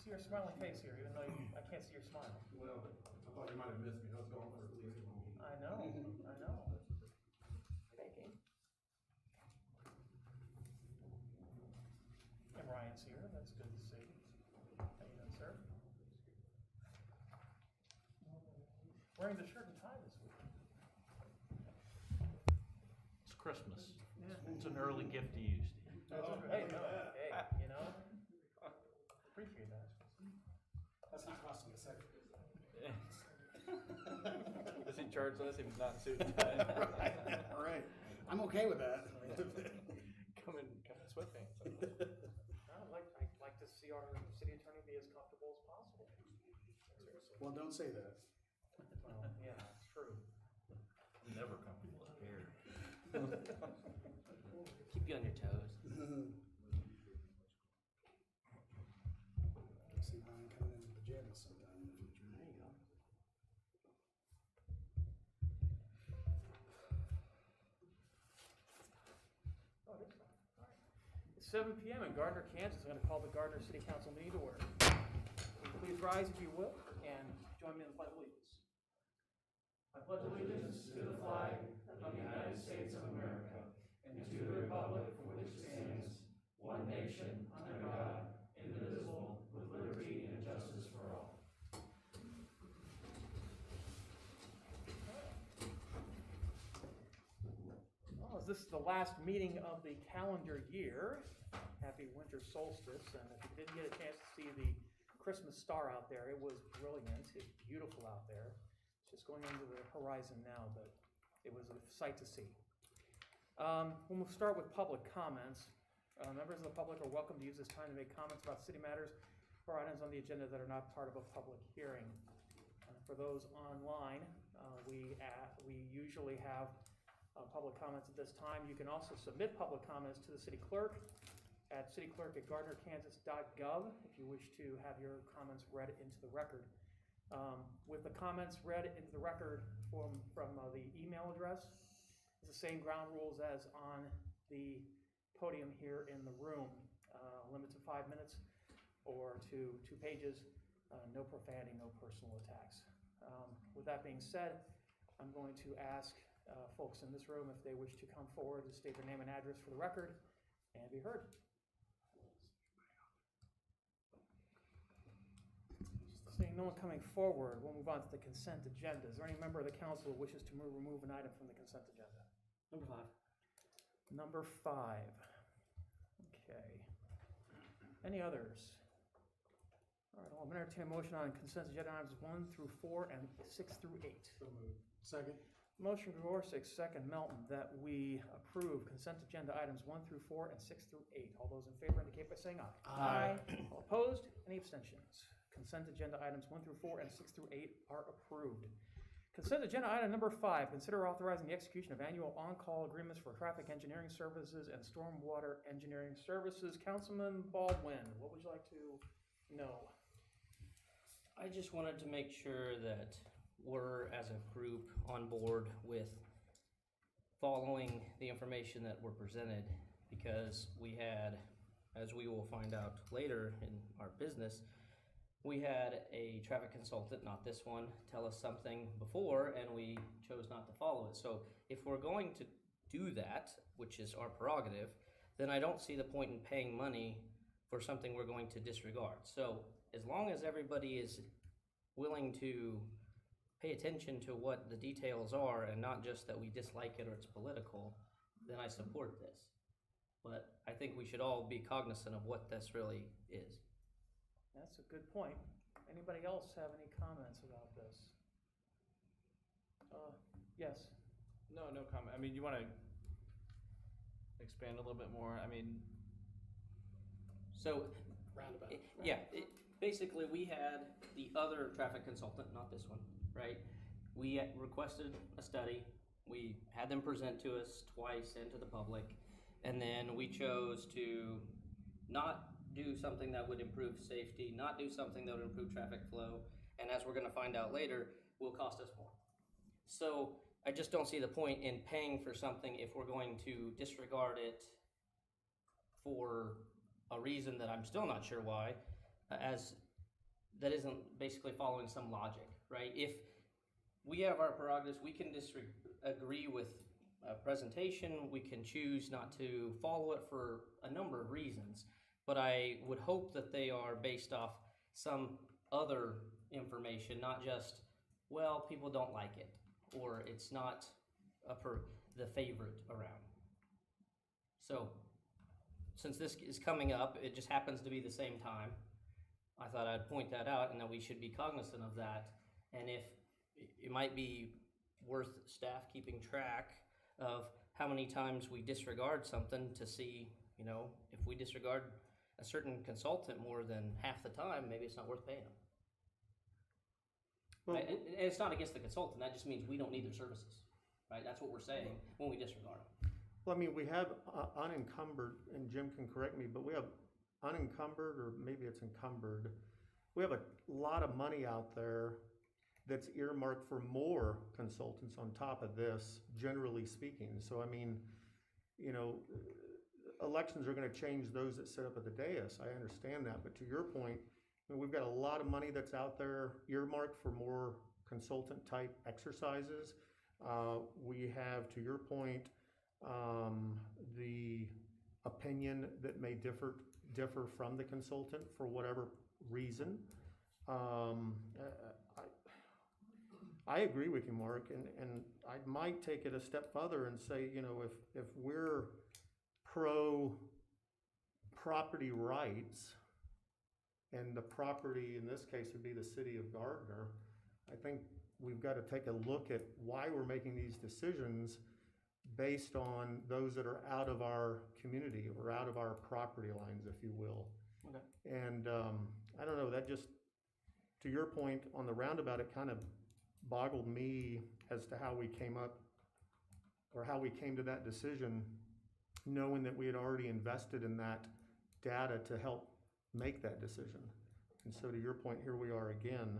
see your smiling face here, even though I can't see your smile. Well, I thought you might have missed me. I was gone for at least a moment. I know. Thinking. And Ryan's here. That's good to see. How you doing, sir? Wearing the shirt and tie this week. It's Christmas. Yeah. It's an early gift to you, Steve. Hey, you know, appreciate that. That's not costing a second. Does he charge us if he's not in suit and tie? All right. I'm okay with that. Come in sweatpants. I'd like to see our city attorney be as comfortable as possible. Seriously. Well, don't say that. Well, yeah, it's true. I'm never comfortable up here. Keep you on your toes. See Ryan coming in with pajamas sometime in the future. There you go. Oh, it is. All right. It's 7 p.m. in Gardner, Kansas. I'm going to call the Gardner City Council meeting to order. Please rise if you will, and join me in the Pledge of Allegiance. I pledge allegiance to the flag of the United States of America and to the republic for which it stands, one nation, under God, indivisible, with liberty and justice for all. Well, as this is the last meeting of the calendar year, happy winter solstice, and if you didn't get a chance to see the Christmas star out there, it was brilliant. It's beautiful out there. It's just going into the horizon now, but it was a sight to see. We'll start with public comments. Members of the public are welcome to use this time to make comments about city matters or items on the agenda that are not part of a public hearing. For those online, we usually have public comments at this time. You can also submit public comments to the city clerk at cityclerk@gardnerkansas.gov if you wish to have your comments read into the record. With the comments read into the record from the email address, it's the same ground rules as on the podium here in the room. Limit to 5 minutes or to 2 pages, no profanity, no personal attacks. With that being said, I'm going to ask folks in this room if they wish to come forward to state their name and address for the record and be heard. Seeing no one coming forward, we'll move on to the consent agenda. Is there any member of the council who wishes to remove an item from the consent agenda? Number 5. Okay. Any others? All right, I'll entertain a motion on consent agenda items 1 through 4 and 6 through 8. So moved. Second. Motion Gorsuch, second Melton, that we approve consent agenda items 1 through 4 and 6 through 8. All those in favor indicate by saying aye. Aye. All opposed? Any abstentions? Consent agenda items 1 through 4 and 6 through 8 are approved. Consent agenda item number 5, consider authorizing the execution of annual on-call agreements for traffic engineering services and stormwater engineering services. Councilman Baldwin, what would you like to know? I just wanted to make sure that we're, as a group, on board with following the information that were presented, because we had, as we will find out later in our business, we had a traffic consultant, not this one, tell us something before, and we chose not to follow it. So if we're going to do that, which is our prerogative, then I don't see the point in paying money for something we're going to disregard. So as long as everybody is willing to pay attention to what the details are and not just that we dislike it or it's political, then I support this. But I think we should all be cognizant of what this really is. That's a good point. Anybody else have any comments about this? Yes. No comment. I mean, you want to expand a little bit more? I mean, So, Roundabout. basically we had the other traffic consultant, not this one, right? We requested a study. We had them present to us twice and to the public, and then we chose to not do something that would improve safety, not do something that would improve traffic flow, and as we're going to find out later, will cost us more. So I just don't see the point in paying for something if we're going to disregard it for a reason that I'm still not sure why. As that isn't basically following some logic, right? If we have our prerogatives, we can agree with a presentation, we can choose not to follow it for a number of reasons, but I would hope that they are based off some other information, not just, well, people don't like it, or it's not the favorite around. So, since this is coming up, it just happens to be the same time, I thought I'd point that out and that we should be cognizant of that. And if it might be worth staff keeping track of how many times we disregard something to see, if we disregard a certain consultant more than half the time, maybe it's not worth paying them. Well, Right? And it's not against the consultant, that just means we don't need their services, right? That's what we're saying when we disregard them. well, I mean, we have unencumbered, and Jim can correct me, but we have unencumbered, or maybe it's encumbered. We have a lot of money out there that's earmarked for more consultants on top of this, generally speaking. So, I mean, elections are gonna change those that sit up at the dais. I understand that, but to your point, we've got a lot of money that's out there earmarked for more consultant-type exercises. We have, to your point, the opinion that may differ from the consultant for whatever reason. I agree with you, Mark, and I might take it a step further and say, if we're pro property rights, and the property in this case would be the city of Gardner, I think we've got to take a look at why we're making these decisions based on those that are out of our community or out of our property lines, if you will. Okay. And I don't know, that just, to your point on the roundabout, it kind of boggled me as to how we came up, or how we came to that decision, knowing that we had already invested in that data to help make that decision. And so to your point, here we are again.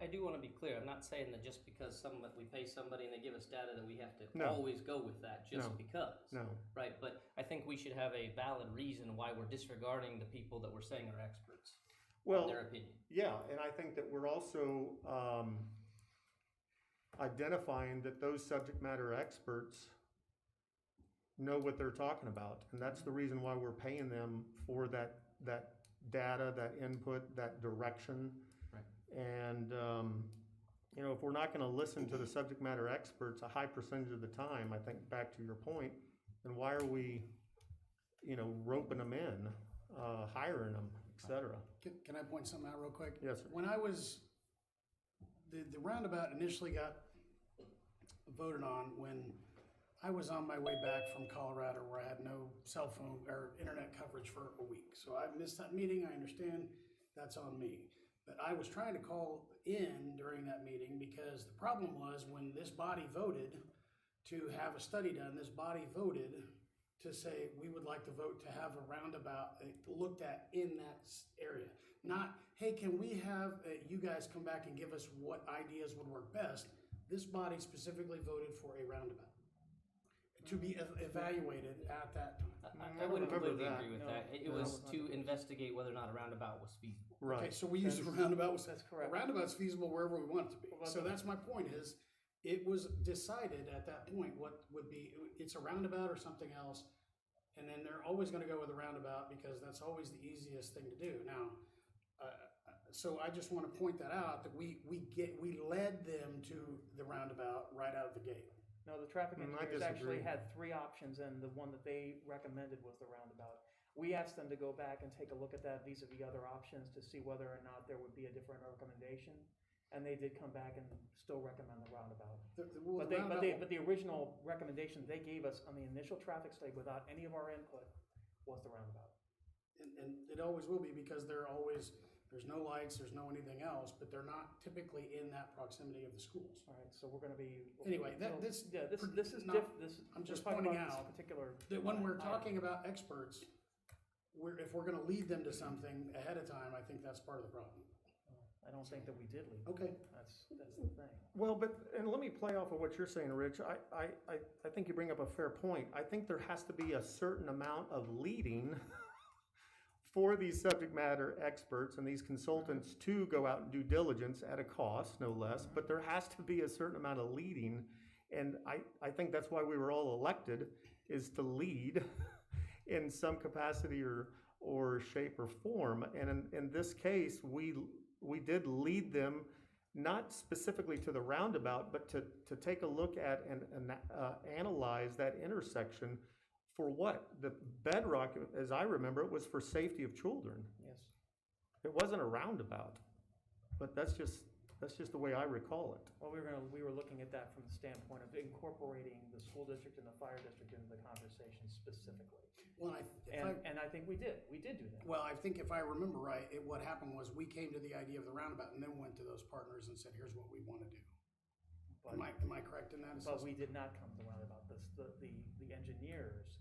I do want to be clear. I'm not saying that just because we pay somebody and they give us data that we have to No. always go with that just No. because. No, Right, but I think we should have a valid reason why we're disregarding the people that we're saying are experts, well, their opinion. yeah, and I think that we're also identifying that those subject matter experts know what they're talking about, and that's the reason why we're paying them for that data, that input, that direction. Right. And if we're not going to listen to the subject matter experts a high percentage of the time, I think back to your point, then why are we, roping them in, hiring them, et cetera? Can I point something out real quick? Yes, sir. When I was, the roundabout initially got voted on when I was on my way back from Colorado, where I had no cell phone or internet coverage for a week. So I missed that meeting, I understand, that's on me. But I was trying to call in during that meeting because the problem was when this body voted to have a study done, this body voted to say, we would like to vote to have a roundabout looked at in that area. Not, hey, can we have you guys come back and give us what ideas would work best? This body specifically voted for a roundabout to be evaluated at that time. I wouldn't remember completely that. agree with No, that. It no, was that was to investigate whether or not a roundabout was feasible. Okay, Right. so we use a roundabout. That's A correct. roundabout's feasible wherever we want it to be. Well, So that's my point is, it was decided at that point what would be, it's a roundabout or something else. And then they're always gonna go with a roundabout because that's always the easiest thing to do. Now, so I just wanna point that out, that we led them to the roundabout right out of the gate. No, the traffic I engineers actually disagree. had 3 options, and the one that they recommended was the roundabout. We asked them to go back and take a look at that vis-a-vis other options to see whether or not there would be a different recommendation. And they did come back and still recommend the roundabout. Well, But the the original recommendation they gave us on the initial traffic study without any of our input was the roundabout. And it always will be because there's no lights, there's no anything else, but they're not typically in that proximity of the schools. All right, so we're gonna be. Anyway, so, this is not- this. I'm just we're talking pointing about out this particular. That when we're item. talking about experts, if we're gonna lead them to something ahead of time, I think that's part of the problem. I don't think that we did leave. Okay. That's the thing. Well, and let me play off of what you're saying, Rich. I think you bring up a fair point. I think there has to be a certain amount of leading for these subject matter experts and these consultants to go out and do diligence at a cost, no less, but there has to be a certain amount of leading. And I think that's why we were all elected, is to lead in some capacity or shape or form. And in this case, we did lead them, not specifically to the roundabout, but to take a look at and analyze that intersection for what? The bedrock, as I remember, it was for safety of children. Yes. It wasn't a roundabout, but that's just the way I recall it. Well, we were looking at that from the standpoint of incorporating the school district and the fire district into the conversation specifically. Well, And I think we did do that. well, I think if I remember right, what happened was we came to the idea of the roundabout and then went to those partners and said, here's what we want to do. But- Am I correct in that But assessment? we did not come to roundabout. The engineers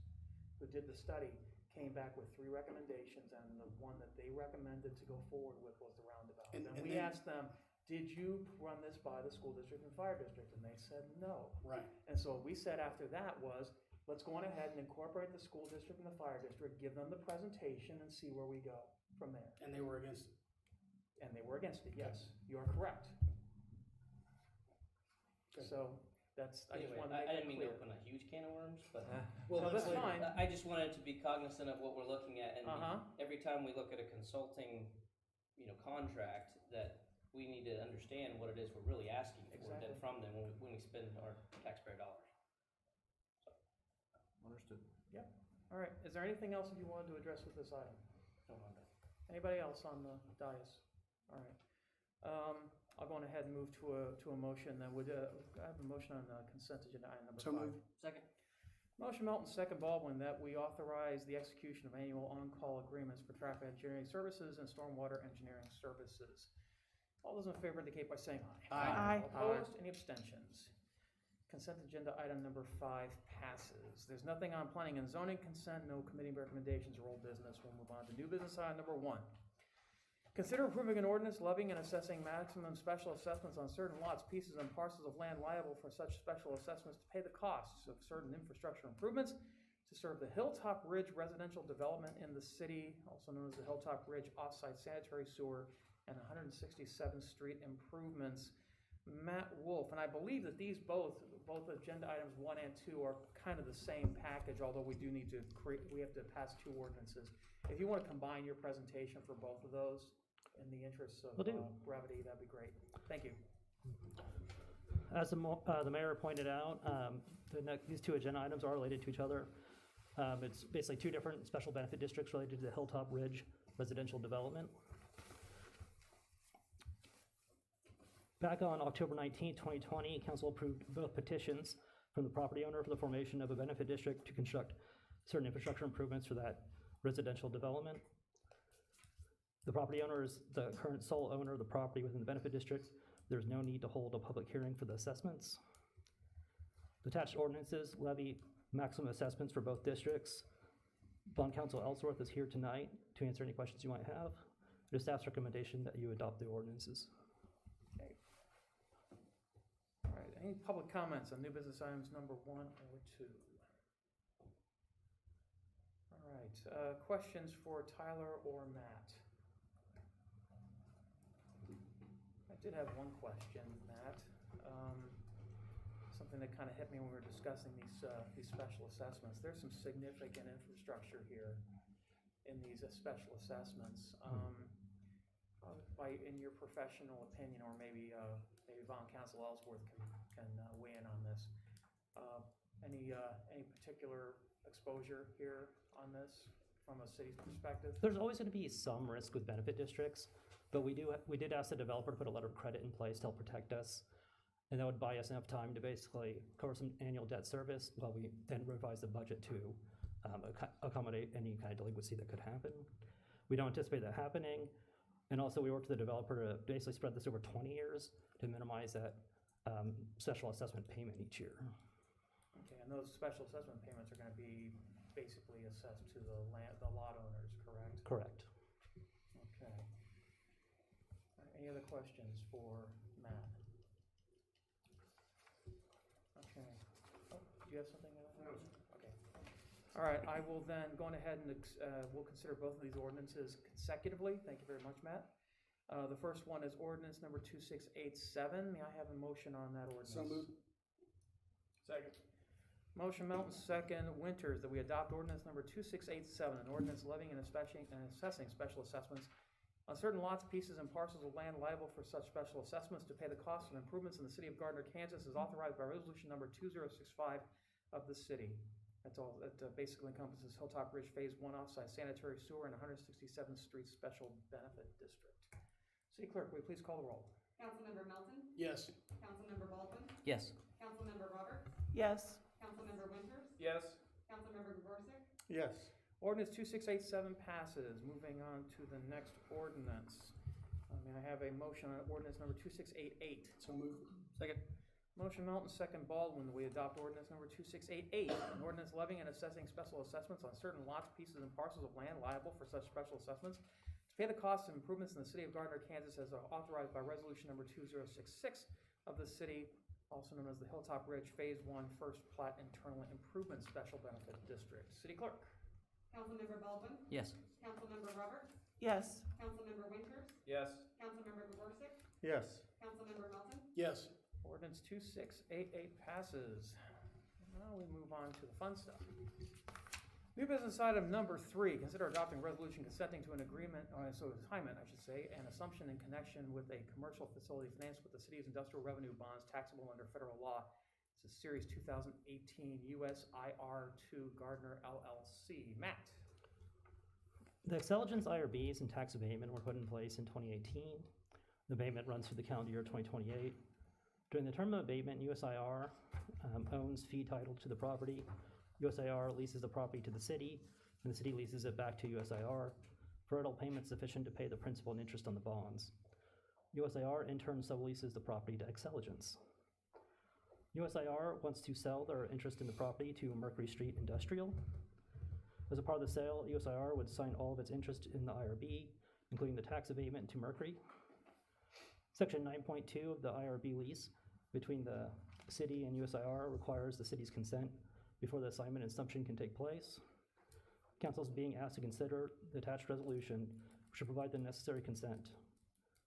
who did the study came back with 3 recommendations, and the one that they recommended to go forward with was the roundabout. And And we then- asked them, did you run this by the school district and fire district? And they said no. Right. And so what we said after that was, let's go on ahead and incorporate the school district and the fire district, give them the presentation and see where we go from there. And they were against it. And they were against it, yes, you are correct. Okay. So that's, I just Anyway, wanted to make I that didn't mean to clear. open a huge can of worms, but No, that's later. fine. I just wanted to be cognizant of what we're looking at, and Uh-huh. every time we look at a consulting, contract, that we need to understand what it is we're really asking for Exactly. from them when we spend our taxpayer dollars. Understood. All right, is there anything else that you wanted to address with this item? No wonder. Anybody else on the dais? All right. I'll go on ahead and move to a motion that would, I have a motion on consent agenda item number 5. So moved. Second. Motion Melton, second Baldwin, that we authorize the execution of annual on-call agreements for traffic engineering services and stormwater engineering services. All those in favor indicate by saying aye. Aye. All opposed, any abstentions? Consent agenda item number 5 passes. There's nothing on planning and zoning consent, no committee recommendations or old business. We'll move on to new business item number 1. Consider approving an ordinance levying and assessing maximum special assessments on certain lots, pieces, and parcels of land liable for such special assessments to pay the costs of certain infrastructure improvements to serve the Hilltop Ridge residential development in the city, also known as the Hilltop Ridge Offsite Sanitary Sewer and 167th Street improvements. Matt Wolf, and I believe that these both agenda items 1 and 2 are kind of the same package, although we do need to we have to pass 2 ordinances. If you want to combine your presentation for both of those, in the interests of Will do. brevity, that'd be great. Thank you. As the mayor pointed out, these 2 agenda items are related to each other. It's basically 2 different special benefit districts related to the Hilltop Ridge residential development. Back on October 19, 2020, council approved both petitions from the property owner for the formation of a benefit district to construct certain infrastructure improvements for that residential development. The property owner is the current sole owner of the property within the benefit district. There's no need to hold a public hearing for the assessments. The attached ordinances levy maximum assessments for both districts. Bond counsel Ellsworth is here tonight to answer any questions you might have. It is staff's recommendation that you adopt the ordinances. Okay. All right, any public comments on new business items number 1 or 2? All right, questions for Tyler or Matt? I did have one question, Matt. Something that kind of hit me when we were discussing these special assessments. There's some significant infrastructure here in these special assessments. In your professional opinion, or maybe Bond Counsel Ellsworth can weigh in on this. Any particular exposure here on this from a city's perspective? There's always going to be some risk with benefit districts, but we did ask the developer to put a letter of credit in place to help protect us, and that would buy us enough time to basically cover some annual debt service while we then revise the budget to accommodate any kind of delinquency that could happen. We don't anticipate that happening, and also we worked with the developer to basically spread this over 20 years to minimize that special assessment payment each year. Okay, and those special assessment payments are going to be basically assessed to the lot owners, correct? Correct. Okay. All right, any other questions for Matt? Okay. Oh, do you have something? No, Okay. All right, I will then go on ahead and, we'll consider both of these ordinances consecutively. Thank you very much, Matt. The first one is ordinance number 2687. May I have a motion on that ordinance? So moved. Second. Motion Melton, second Winters, that we adopt ordinance number 2687, an ordinance levying and assessing special assessments on certain lots, pieces, and parcels of land liable for such special assessments to pay the cost of improvements in the city of Gardner, Kansas, as authorized by resolution number 2065 of the city. That's all. That basically encompasses Hilltop Ridge Phase 1 offsite sanitary sewer and 167th Street Special Benefit District. City Clerk, will you please call the roll? Councilmember Melton. Yes. Councilmember Baldwin. Yes. Councilmember Roberts. Yes. Councilmember Winters. Yes. Councilmember Jaworczyk. Yes. Ordinance 2687 passes. Moving on to the next ordinance. May I have a motion on ordinance number 2688? So moved. Second. Motion Melton, second Baldwin, that we adopt ordinance number 2688, an ordinance levying and assessing special assessments on certain lots, pieces, and parcels of land liable for such special assessments to pay the costs of improvements in the city of Gardner, Kansas, as authorized by resolution number 2066 of the city, also known as the Hilltop Ridge Phase 1 First Plat Internal Improvement Special Benefit District. City Clerk? Councilmember Baldwin. Yes. Councilmember Roberts. Yes. Councilmember Winters. Yes. Councilmember Jaworczyk. Yes. Councilmember Melton. Yes. Ordinance 2688 passes. Now we move on to the fun stuff. New business item number 3, consider adopting a resolution consenting to an agreement, assignment, I should say, and assumption in connection with a commercial facility financed with the city's industrial revenue bonds taxable under federal law. This is Series 2018 USIR2 Gardner LLC. Matt? The Excelligence IRBs and tax abatement were put in place in 2018. The abatement runs through the calendar year 2028. During the term of abatement, USIR owns fee title to the property. USIR leases the property to the city, and the city leases it back to USIR for rental payments sufficient to pay the principal and interest on the bonds. USIR in turn subleases the property to Excelligence. USIR wants to sell their interest in the property to Mercury Street Industrial. As a part of the sale, USIR would assign all of its interest in the IRB, including the tax abatement, to Mercury. Section 9.2 of the IRB lease between the city and USIR requires the city's consent before the assignment and assumption can take place. Council is being asked to consider the attached resolution, which should provide the necessary consent.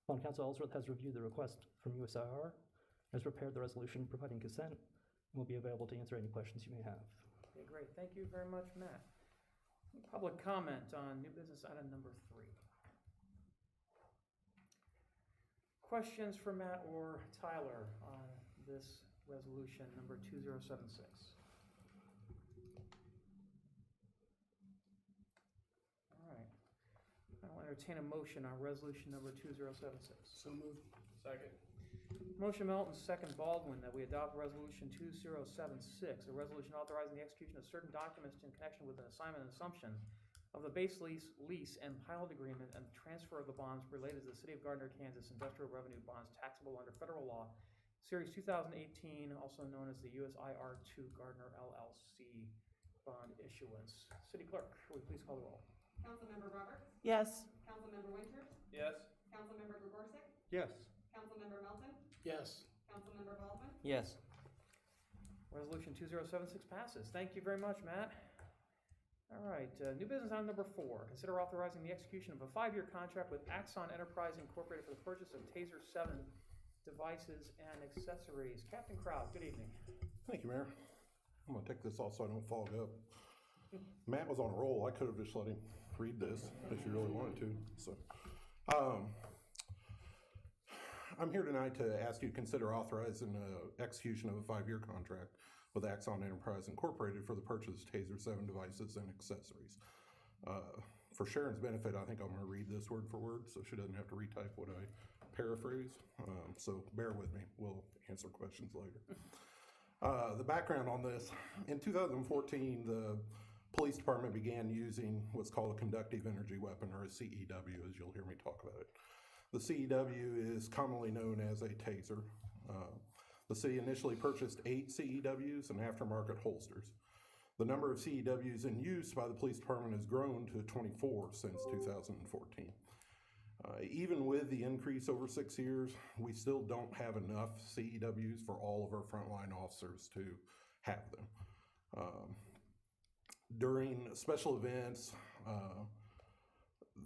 Bond Counsel Ellsworth has reviewed the request from USIR, has prepared the resolution providing consent, and will be available to answer any questions you may have. Okay, great. Thank you very much, Matt. Public comment on new business item number 3. Questions for Matt or Tyler on this resolution number 2076? All right. I'll entertain a motion on resolution number 2076. So moved. Second. Motion Melton, second Baldwin, that we adopt resolution 2076, a resolution authorizing the execution of certain documents in connection with an assignment and assumption of the base lease and pilot agreement and transfer of the bonds related to the city of Gardner, Kansas industrial revenue bonds taxable under federal law, Series 2018, also known as the USIR2 Gardner LLC bond issuance. City Clerk, will you please call the roll? Councilmember Roberts. Yes. Councilmember Winters. Yes. Councilmember Jaworczyk. Yes. Councilmember Melton. Yes. Councilmember Baldwin. Yes. Resolution 2076 passes. Thank you very much, Matt. All right, new business item number 4. Consider authorizing the execution of a 5-year contract with Axon Enterprise Incorporated for the purchase of Taser 7 devices and accessories. Captain Crowd, good evening. Thank you, Mayor. I'm gonna take this off so I don't fog up. Matt was on a roll. I could have just let him read this if you really wanted to. So, I'm here tonight to ask you to consider authorizing the execution of a 5-year contract with Axon Enterprise Incorporated for the purchase of Taser 7 devices and accessories. For Sharon's benefit, I think I'm gonna read this word for word so she doesn't have to retype what I paraphrase. So bear with me, we'll answer questions later. The background on this, in 2014, the police department began using what's called a conductive energy weapon, or a CEW, as you'll hear me talk about it. The CEW is commonly known as a taser. The city initially purchased 8 CEWs and aftermarket holsters. The number of CEWs in use by the police department has grown to 24 since 2014. Even with the increase over 6 years, we still don't have enough CEWs for all of our frontline officers to have them. During special events,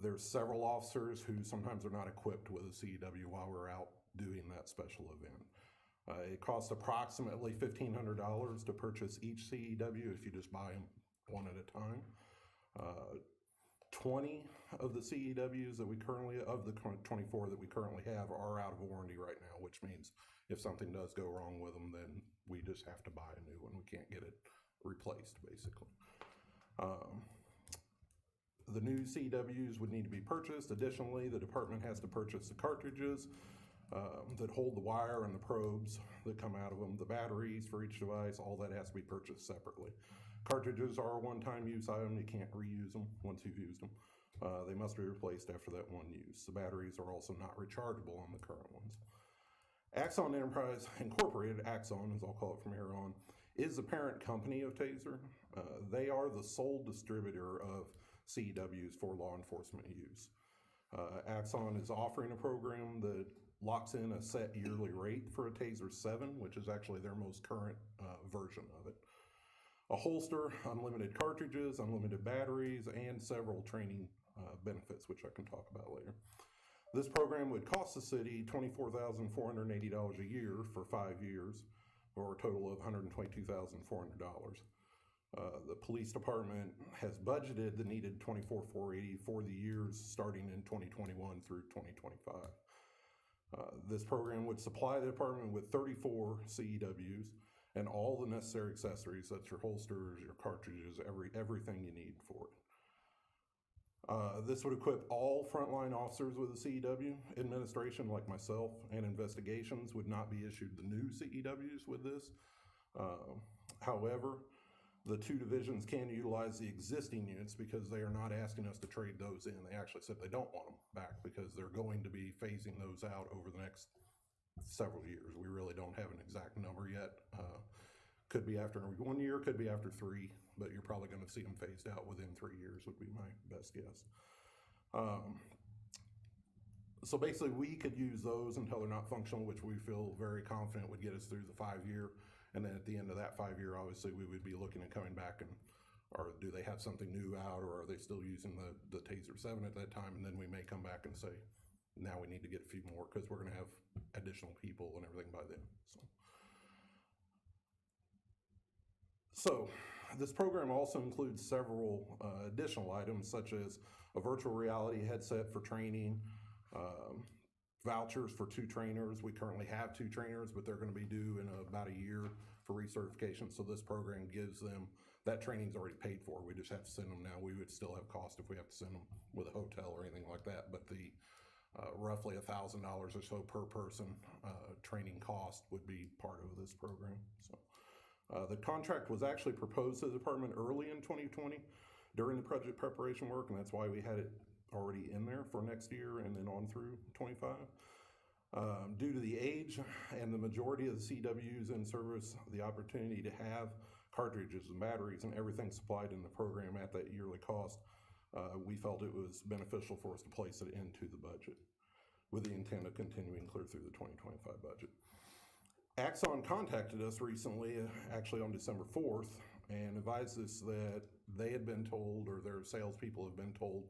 there's several officers who sometimes are not equipped with a CEW while we're out doing that special event. It costs approximately $1,500 to purchase each CEW if you just buy them one at a time. 20 of the CEWs that we currently, of the 24 that we currently have, are out of warranty right now, which means if something does go wrong with them, then we just have to buy a new one. We can't get it replaced, basically. The new CEWs would need to be purchased. Additionally, the department has to purchase the cartridges that hold the wire and the probes that come out of them, the batteries for each device, all that has to be purchased separately. Cartridges are a one-time use item. You can't reuse them once you've used them. They must be replaced after that one use. The batteries are also not rechargeable on the current ones. Axon Enterprise Incorporated, Axon as I'll call it from here on, is the parent company of TASER. They are the sole distributor of CEWs for law enforcement use. Axon is offering a program that locks in a set yearly rate for a TASER 7, which is actually their most current version of it. A holster, unlimited cartridges, unlimited batteries, and several training benefits, which I can talk about later. This program would cost the city $24,480 a year for 5 years, or a total of $122,400. The police department has budgeted the needed $24,480 for the years starting in 2021 through 2025. This program would supply the department with 34 CEWs and all the necessary accessories. That's your holsters, your cartridges, everything you need for it. This would equip all frontline officers with a CEW. Administration, like myself, and investigations would not be issued the new CEWs with this. However, the two divisions can utilize the existing units because they are not asking us to trade those in. They actually said they don't want them back because they're going to be phasing those out over the next several years. We really don't have an exact number yet. Could be after 1 year, could be after 3, but you're probably going to see them phased out within 3 years would be my best guess. So basically we could use those until they're not functional, which we feel very confident would get us through the 5-year. And then at the end of that 5-year, obviously we would be looking at coming back and, or do they have something new out, or are they still using the TASER 7 at that time? And then we may come back and say, now we need to get a few more because we're going to have additional people and everything by then. So this program also includes several additional items such as a virtual reality headset for training, vouchers for 2 trainers. We currently have 2 trainers, but they're going to be due in about a year for recertification. So this program gives them, that training's already paid for. We just have to send them now. We would still have cost if we have to send them with a hotel or anything like that. But the roughly $1,000 or so per person training cost would be part of this program. So the contract was actually proposed to the department early in 2020 during the budget preparation work, and that's why we had it already in there for next year and then on through 25. Due to the age and the majority of the CWs in service, the opportunity to have cartridges and batteries and everything supplied in the program at that yearly cost, we felt it was beneficial for us to place it into the budget with the intent of continuing clear through the 2025 budget. Axon contacted us recently, actually on December 4th, and advised us that they had been told, or their salespeople have been told,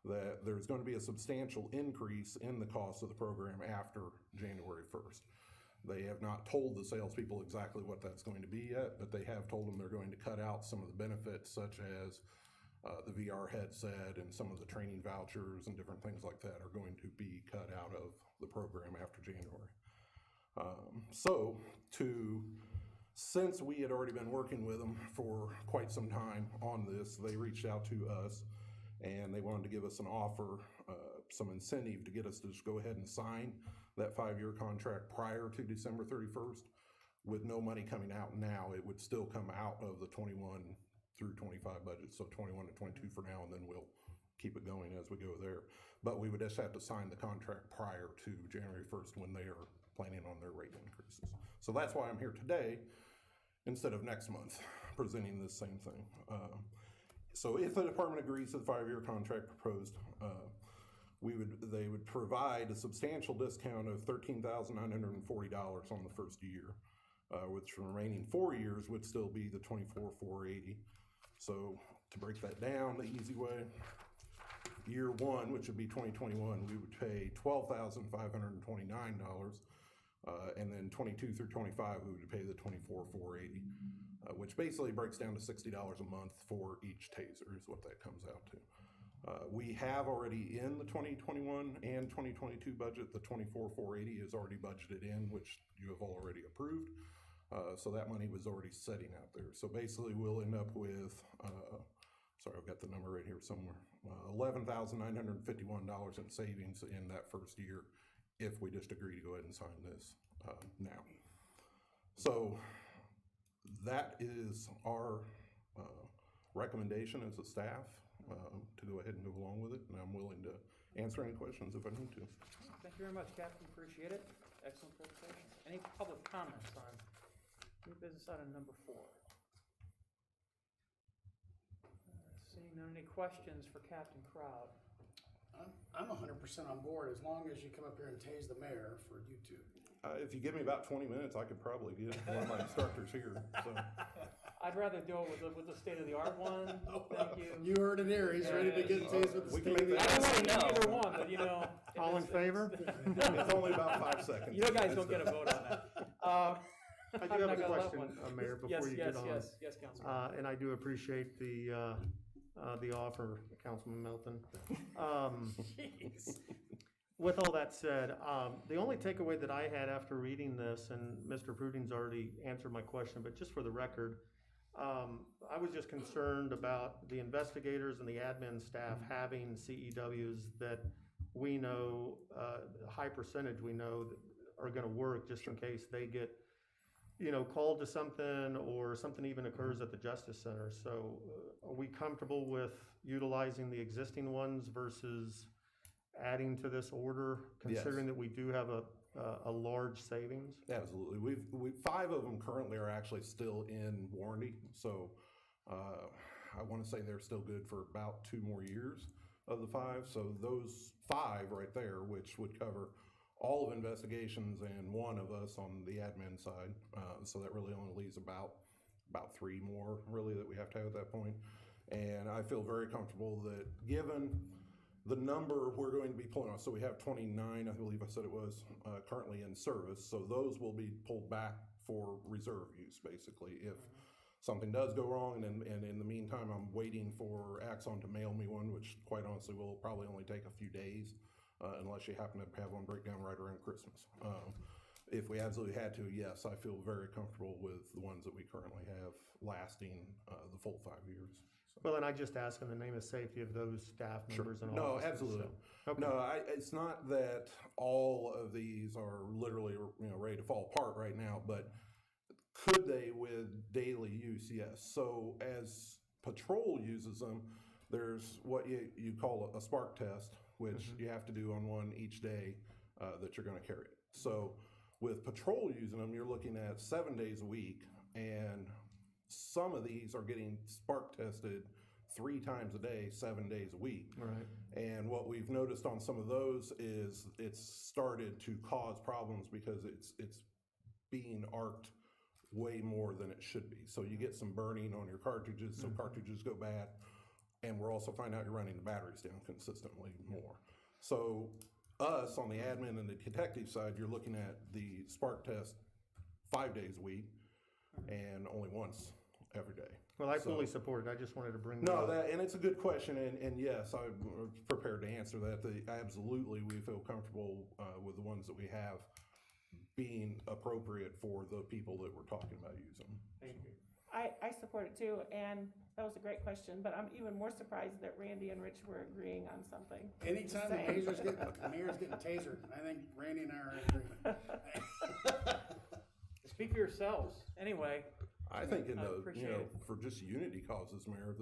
that there's going to be a substantial increase in the cost of the program after January 1st. They have not told the salespeople exactly what that's going to be yet, but they have told them they're going to cut out some of the benefits such as the VR headset and some of the training vouchers and different things like that are going to be cut out of the program after January. Since we had already been working with them for quite some time on this, they reached out to us and they wanted to give us an offer, some incentive to get us to just go ahead and sign that 5-year contract prior to December 31st with no money coming out now. It would still come out of the 21 through 25 budget, so 21 to 22 for now, and then we'll keep it going as we go there. But we would just have to sign the contract prior to January 1st when they are planning on their rate increases. So that's why I'm here today instead of next month presenting this same thing. So if the department agrees to the 5-year contract proposed, they would provide a substantial discount of $13,940 on the first year, which the remaining 4 years would still be the $24,480. So To break that down the easy way, year one, which would be 2021, we would pay $12,529. And then 22 through 25, we would pay the 24,480, which basically breaks down to $60 a month for each taser is what that comes out to. We have already in the 2021 and 2022 budget, the 24,480 is already budgeted in, which you have already approved. So that money was already sitting out there. So basically we'll end up with, sorry, I've got the number right here somewhere, $11,951 in savings in that first year if we just agree to go ahead and sign this now. So that is our recommendation as a staff to go ahead and move along with it, and I'm willing to answer any questions if I need to. Thank you very much, Captain, appreciate it. Excellent presentation. Any public comments on new business item number 4? Seeing none, any questions for Captain Crowd? I'm 100% on board as long as you come up here and tase the mayor for YouTube. If you give me about 20 minutes, I could probably get one of my instructors here. So. I'd rather do it with the state-of-the-art one. Thank you. You heard it here. He's ready to get tased with the We can make state. that I don't want to No. do either one, but you know. All in favor? It's only about 5 seconds. You guys don't get a vote on that. I I'm do have not a gonna let question, one. Mayor, before you get on. Yes, Councilman. And I do appreciate the offer, Councilman Melton. With all that said, the only takeaway that I had after reading this, and Mr. Pruding's already answered my question, but just for the record, I was just concerned about the investigators and the admin staff having CEWs that we know, a high percentage we know that are gonna work just in case they get, called to something or something even occurs at the Justice Center. So are we comfortable with utilizing the existing ones versus adding to this order, considering that we do have a large savings? Absolutely. We've 5 of them currently are actually still in warranty. So I want to say they're still good for about 2 more years of the 5. So those 5 right there, which would cover all of investigations and 1 of us on the admin side. So that really only leaves about 3 more really that we have to have at that point. And I feel very comfortable that given the number we're going to be pulling off, so we have 29, I believe I said it was, currently in service. So those will be pulled back for reserve use, basically. If something does go wrong, and in the meantime, I'm waiting for Axon to mail me one, which quite honestly will probably only take a few days, unless you happen to have one break down right around Christmas. If we absolutely had to, yes, I feel very comfortable with the ones that we currently have lasting the full 5 years. Well, and I just ask in the name of safety of those staff members and No, officers. absolutely. So, okay. No, it's not that all of these are literally, ready to fall apart right now, but could they with daily use? Yes. So as patrol uses them, there's what you call a spark test, which you have to do on one each day that you're going to carry it. So with patrol using them, you're looking at 7 days a week, and some of these are getting spark tested 3 times a day, 7 days a week. Right. And what we've noticed on some of those is it's started to cause problems because it's being arced way more than it should be. So you get some burning on your cartridges, so cartridges go bad. And we're also finding out you're running the batteries down consistently more. So us on the admin and the detective side, you're looking at the spark test 5 days a week and only once every day. Well, I fully support it. I just wanted to bring that No, up. and it's a good question, and yes, I'm prepared to answer that. Absolutely, we feel comfortable with the ones that we have being appropriate for the people that we're talking about using. Thank you. I support it too, and that was a great question, but I'm even more surprised that Randy and Rich were agreeing on something. Anytime the mayor's getting tasered, I think Randy and I are in agreement. Speak for yourselves. Anyway, I think in I the, appreciate it. for just unity causes, Mayor,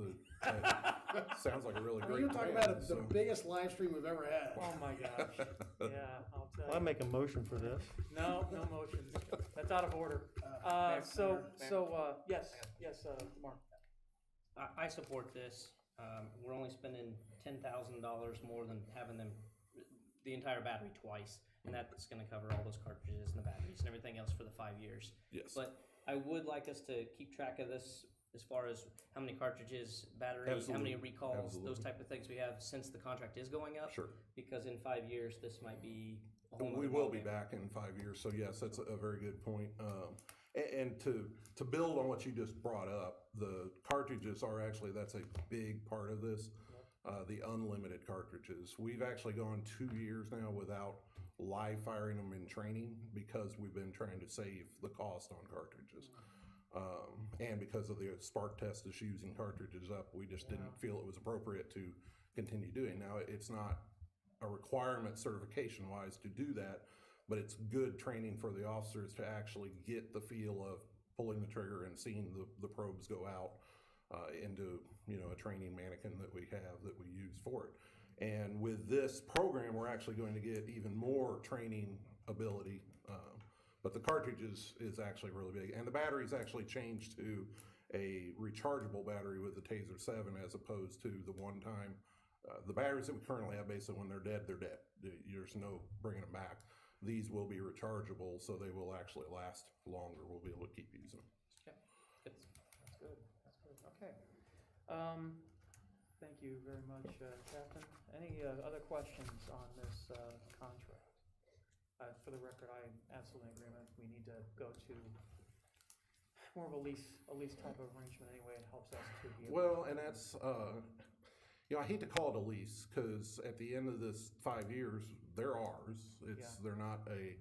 that sounds like a really I mean, great you're talking plan, about the so. biggest live stream we've ever had. oh my gosh. Yeah, I'll tell I'll you. make a motion for this. No motions. That's out of order. Mayor, Yes, Mark. I support this. We're only spending $10,000 more than having them, the entire battery twice. And that's gonna cover all those cartridges and the batteries and everything else for the 5 years. Yes. But I would like us to keep track of this as far as how many cartridges, battery, how many Absolutely. recalls, those Absolutely. type of things we have since the contract is going up? Sure. Because in 5 years, this might be a whole We nother will be ballgame. back in 5 years, so yes, that's a very good point. And to build on what you just brought up, the cartridges are actually, that's a big part of this. The unlimited cartridges. We've actually gone 2 years now without live firing them in training because we've been trying to save the cost on cartridges. And because of the spark test is using cartridges up, we just didn't feel it was appropriate to continue doing. Now, it's not a requirement certification wise to do that, but it's good training for the officers to actually get the feel of pulling the trigger and seeing the probes go out into, you know, a training mannequin that we have that we use for it. And with this program, we're actually going to get even more training ability. But the cartridges is actually really big. And the batteries actually changed to a rechargeable battery with the Taser 7 as opposed to the one-time. The batteries that we currently have, basically when they're dead, they're dead. There's no bringing them back. These will be rechargeable, so they will actually last longer. We'll be able to keep using them. Okay, good. That's good, that's good, okay. Thank you very much, Captain. Any other questions on this contract? For the record, I am absolutely in agreement. We need to go to more of a lease type of arrangement anyway. It helps us to be able Well, and that's, you know, I hate to call it a lease because at the end of this 5 years, they're ours. They're not a,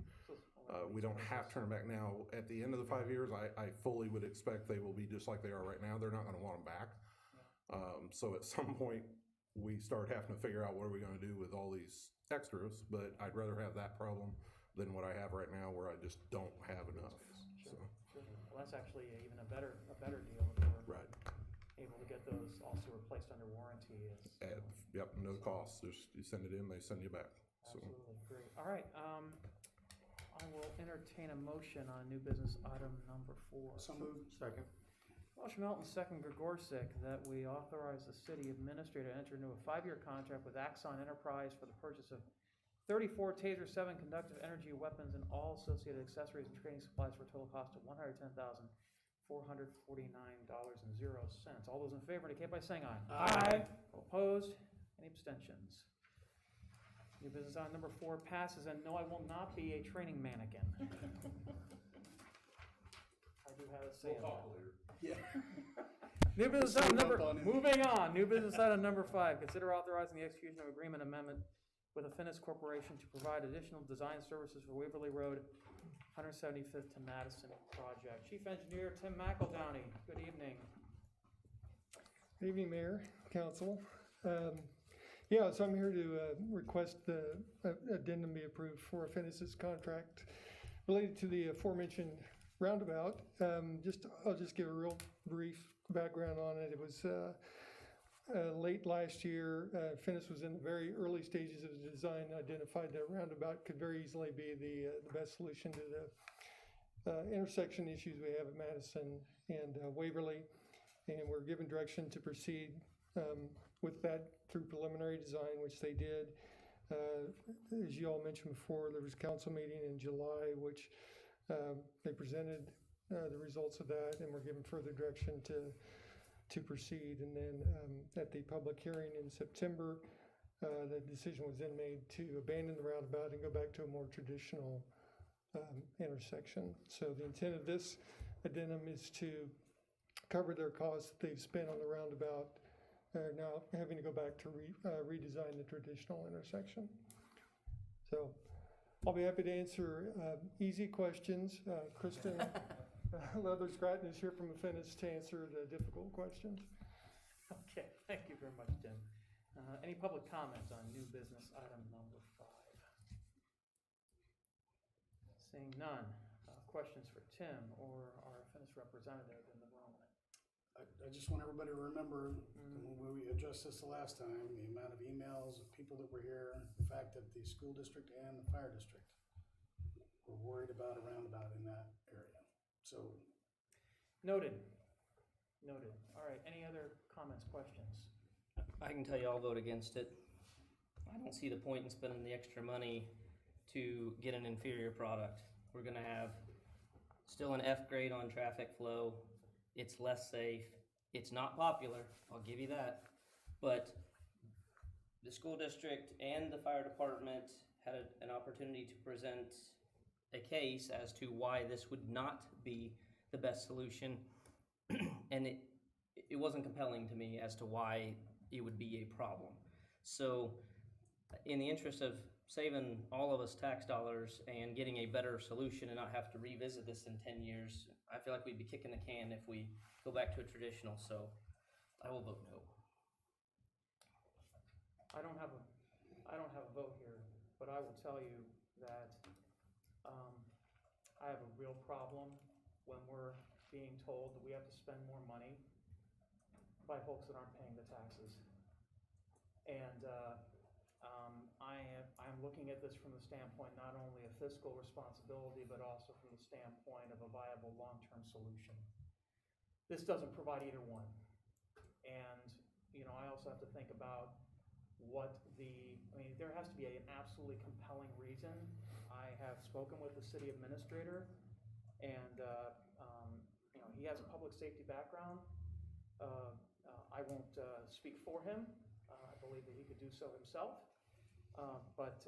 we don't have to turn them back now. At the end of the 5 years, I fully would expect they will be just like they are right now. They're not going to want them back. So at some point, we start having to figure out what are we going to do with all these extras, but I'd rather have that problem than what I have right now where I just don't have enough. So, Well, that's actually even a better deal if we're right. able to get those also replaced under warranty. And, yep, no cost. Just you send it in, they send you back. So, Absolutely, great. All right, I will entertain a motion on new business item number 4. So moved. Second. Motion Melton, second Gregorsek, that we authorize the city administrator to enter into a 5-year contract with Axon Enterprise for the purchase of 34 Taser 7 conductive energy weapons and all associated accessories and training supplies for a total cost of $110,449.00. All those in favor indicate by saying aye. Aye. All opposed? Any abstentions? New business item number 4 passes, and no, I will not be a training mannequin. I do have a say in that. Yeah. New business Sneak item number, up on him. moving on, new business item number 5, consider authorizing the execution of agreement amendment with Affinis Corporation to provide additional design services for Waverly Road, 175th to Madison project. Chief Engineer Tim McEldowney, good evening. Good evening, Mayor, Council. Yeah, so I'm here to request the addendum be approved for Affinis' contract related to the aforementioned roundabout. I'll just give a real brief background on it. It was late last year. Affinis was in the very early stages of the design, identified that roundabout could very easily be the best solution to the intersection issues we have at Madison and Waverly. And we're given direction to proceed with that through preliminary design, which they did. As you all mentioned before, there was a council meeting in July, which they presented the results of that, and were given further direction to proceed. And then at the public hearing in September, the decision was then made to abandon the roundabout and go back to a more traditional intersection. So the intent of this addendum is to cover their costs that they've spent on the roundabout, now having to go back to redesign the traditional intersection. So I'll be happy to answer easy questions. Kristen Leather-Scratton is here from Affinis to answer the difficult questions. Okay, thank you very much, Tim. Any public comments on new business item number 5? Seeing none, questions for Tim or our Affinis representative in the room? I just want everybody to remember, when we addressed this the last time, the amount of emails of people that were here, the fact that the school district and the fire district were worried about a roundabout in that area. So, Noted. All right, any other comments, questions? I can tell you I'll vote against it. I don't see the point in spending the extra money to get an inferior product. We're gonna have still an F grade on traffic flow. It's less safe. It's not popular, I'll give you that, but the school district and the fire department had an opportunity to present a case as to why this would not be the best solution, and it wasn't compelling to me as to why it would be a problem. So, in the interest of saving all of us tax dollars and getting a better solution and not have to revisit this in 10 years, I feel like we'd be kicking the can if we go back to a traditional, so I will vote no. I don't have a vote here, but I will tell you that I have a real problem when we're being told that we have to spend more money by folks that aren't paying the taxes. And I'm looking at this from the standpoint not only of fiscal responsibility, but also from the standpoint of a viable long-term solution. This doesn't provide either one. And, I also have to think about there has to be an absolutely compelling reason. I have spoken with the city administrator, and, he has a public safety background. I won't speak for him. I believe that he could do so himself. But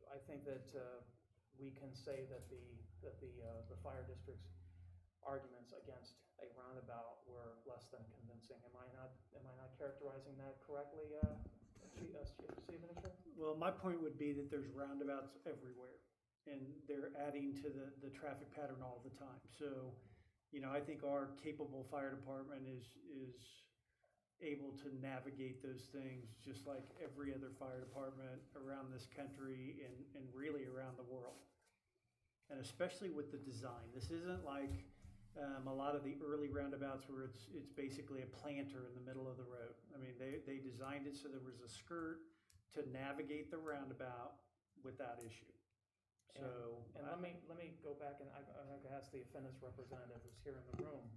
I think that we can say that the fire district's arguments against a roundabout were less than convincing. Am I not characterizing that correctly, Chief Administrator? Well, my point would be that there's roundabouts everywhere, and they're adding to the traffic pattern all the time. So, I think our capable fire department is able to navigate those things just like every other fire department around this country and really around the world. And especially with the design. This isn't like a lot of the early roundabouts where it's basically a planter in the middle of the road. I mean, they designed it so there was a skirt to navigate the roundabout without issue. So, and let me go back, and I'm going to ask the Affinis representative who's here in the room.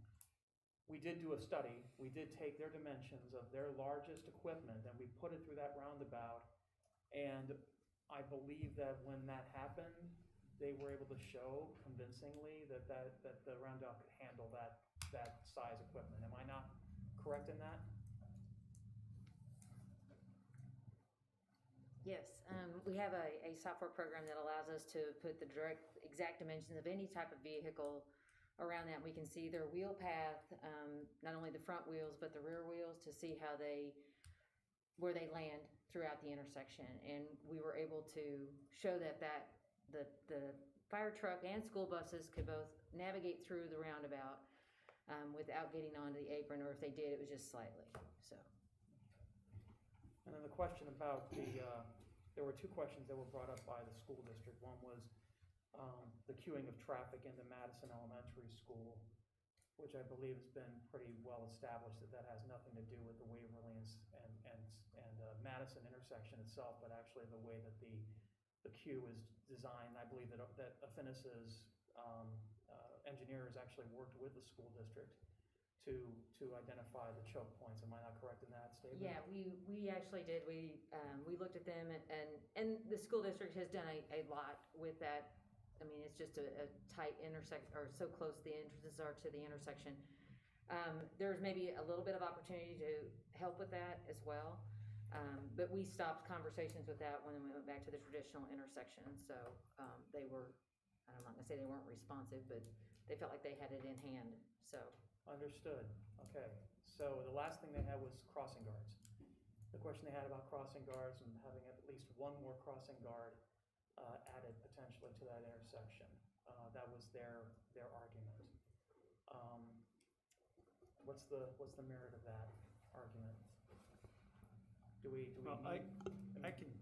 We did do a study. We did take their dimensions of their largest equipment and we put it through that roundabout. And I believe that when that happened, they were able to show convincingly that the roundabout could handle that size equipment. Am I not correct in that? Yes, we have a software program that allows us to put the exact dimensions of any type of vehicle around that. We can see their wheel path, not only the front wheels, but the rear wheels, to see where they land throughout the intersection. And we were able to show that the fire truck and school buses could both navigate through the roundabout without getting onto the apron, or if they did, it was just slightly, so. And then the question about there were two questions that were brought up by the school district. One was the queuing of traffic into Madison Elementary School, which I believe has been pretty well established that has nothing to do with the Waverly and Madison intersection itself, but actually the way that the queue is designed. I believe that Affinis's engineers actually worked with the school district to identify the choke points. Am I not correct in that statement? Yeah, we actually did. We looked at them, and the school district has done a lot with that. I mean, it's just a tight intersection, or so close the entrances are to the intersection. There's maybe a little bit of opportunity to help with that as well. But we stopped conversations with that when we went back to the traditional intersection. So they were, I'm not gonna say they weren't responsive, but they felt like they had it in hand, so. Understood. Okay. So the last thing they had was crossing guards. The question they had about crossing guards and having at least one more crossing guard added potentially to that intersection. That was their argument. What's the merit of that argument? Do we Well, need? I can,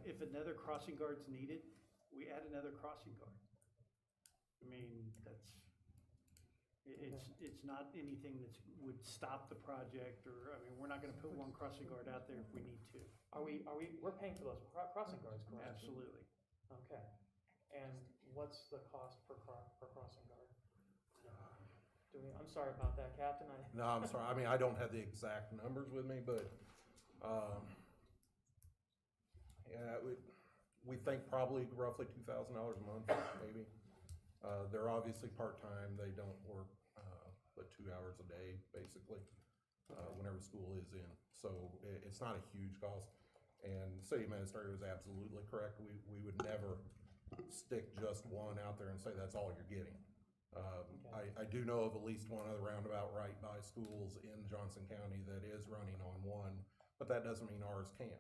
if another crossing guard's needed, we add another crossing guard. I mean, it's not anything that would stop the project, or, I mean, we're not gonna put one crossing guard out there if we need to. We're paying for those crossing guards, correct? Absolutely. Okay. And what's the cost per crossing guard? I'm sorry about that, Captain. No, I'm sorry. I mean, I don't have the exact numbers with me, but, yeah, we think probably roughly $2,000 a month, maybe. They're obviously part-time. They don't work but 2 hours a day, basically, whenever school is in. So it's not a huge cost. And the city administrator is absolutely correct. We would never stick just one out there and say that's all you're getting. I do know of at least one other roundabout right by schools in Johnson County that is running on one, but that doesn't mean ours can.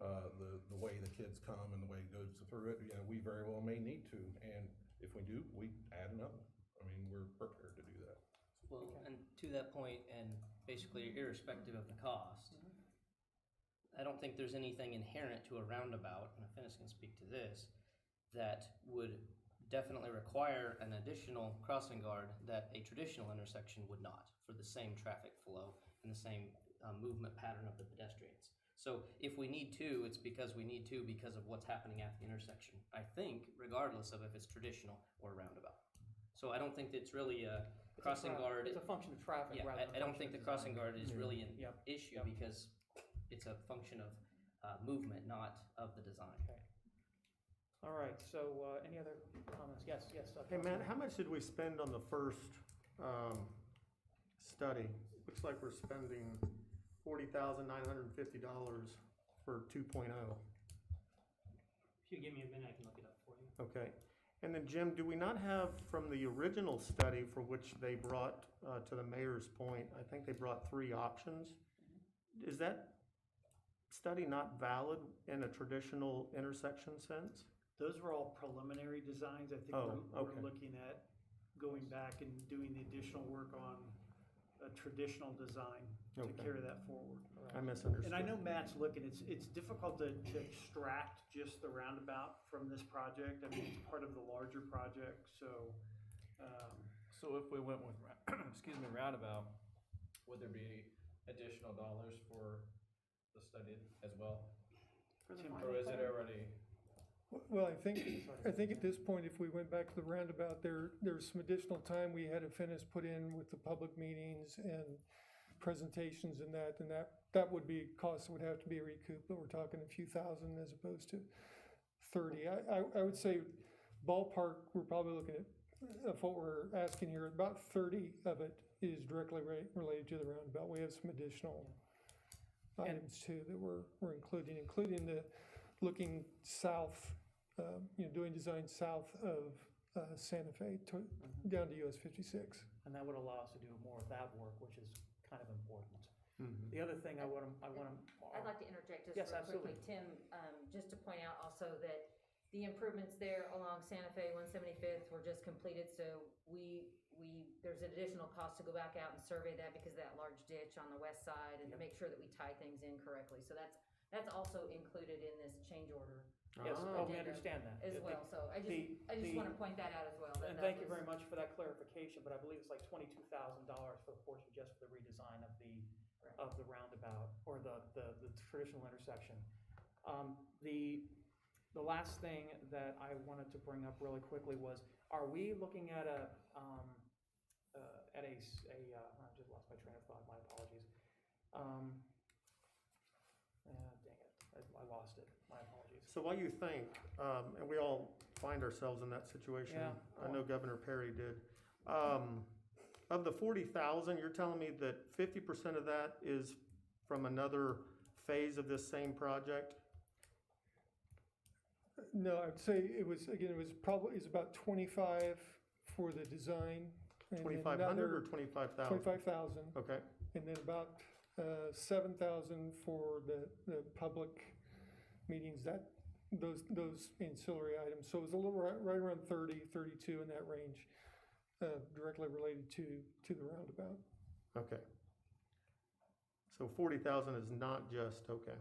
The way the kids come and the way it goes through it, yeah, we very well may need to, and if we do, we add another. I mean, we're prepared to do that. Well, and to that point, and basically irrespective of the cost, I don't think there's anything inherent to a roundabout, and Finis can speak to this, that would definitely require an additional crossing guard that a traditional intersection would not, for the same traffic flow and the same movement pattern of the pedestrians. So if we need to, it's because we need to because of what's happening at the intersection, I think, regardless of if it's traditional or roundabout. So I don't think it's really a crossing guard. It's a function of traffic Yeah, rather than I don't think the crossing guard is really an Yep. issue because it's a function of movement, not of the design. Okay. All right, so any other comments? Yes. Hey, Matt, how much did we spend on the first study? Looks like we're spending $40,950 for 2.0. If you give me a minute, I can look it up for you. Okay. And then, Jim, do we not have from the original study for which they brought, to the mayor's point, I think they brought 3 options? Is that study not valid in a traditional intersection sense? Those were all preliminary designs. I think Oh, okay. we're looking at going back and doing the additional work on a traditional design to Okay. carry that forward. I misunderstood. And I know Matt's looking, it's difficult to extract just the roundabout from this project. I mean, it's part of the larger project, so, So if we went with, excuse me, roundabout, would there be additional dollars for the study as well? Or is it already? Well, I think at this point, if we went back to the roundabout, there's some additional time we had to finish put in with the public meetings and presentations and that would be costs that would have to be recouped, but we're talking a few thousand as opposed to 30. I would say ballpark, we're probably looking at, of what we're asking here, about 30 of it is directly related to the roundabout. We have some additional items too that we're including the looking south, doing design south of Santa Fe down to US 56. And that would allow us to do more of that work, which is kind of important. Mhm. The other thing I'd like to interject just Yes, real absolutely. quickly, Tim, just to point out also that the improvements there along Santa Fe 175th were just completed, so there's an additional cost to go back out and survey that because of that large ditch on the west side and to make sure that we tie things in correctly. So that's also included in this change order. Yes, Ah. we understand that. As well, so I just want to point that out as well. And thank you very much for that clarification, but I believe it's like $22,000 for the portion just for the redesign of the roundabout or the traditional intersection. The last thing that I wanted to bring up really quickly was, are we looking at I just lost my train of thought, my apologies. Dang it, I lost it, my apologies. So what you think, and we all find ourselves in that situation. Yeah. I know Governor Perry did. Of the 40,000, you're telling me that 50% of that is from another phase of this same project? No, I'd say it was about 25 for the design. and then 2,500 or another 25,000? 25,000. Okay. And then about 7,000 for the public meetings, those ancillary items. So it was a little right around 30, 32 in that range, directly related to the roundabout. Okay. So 40,000 is not just, okay.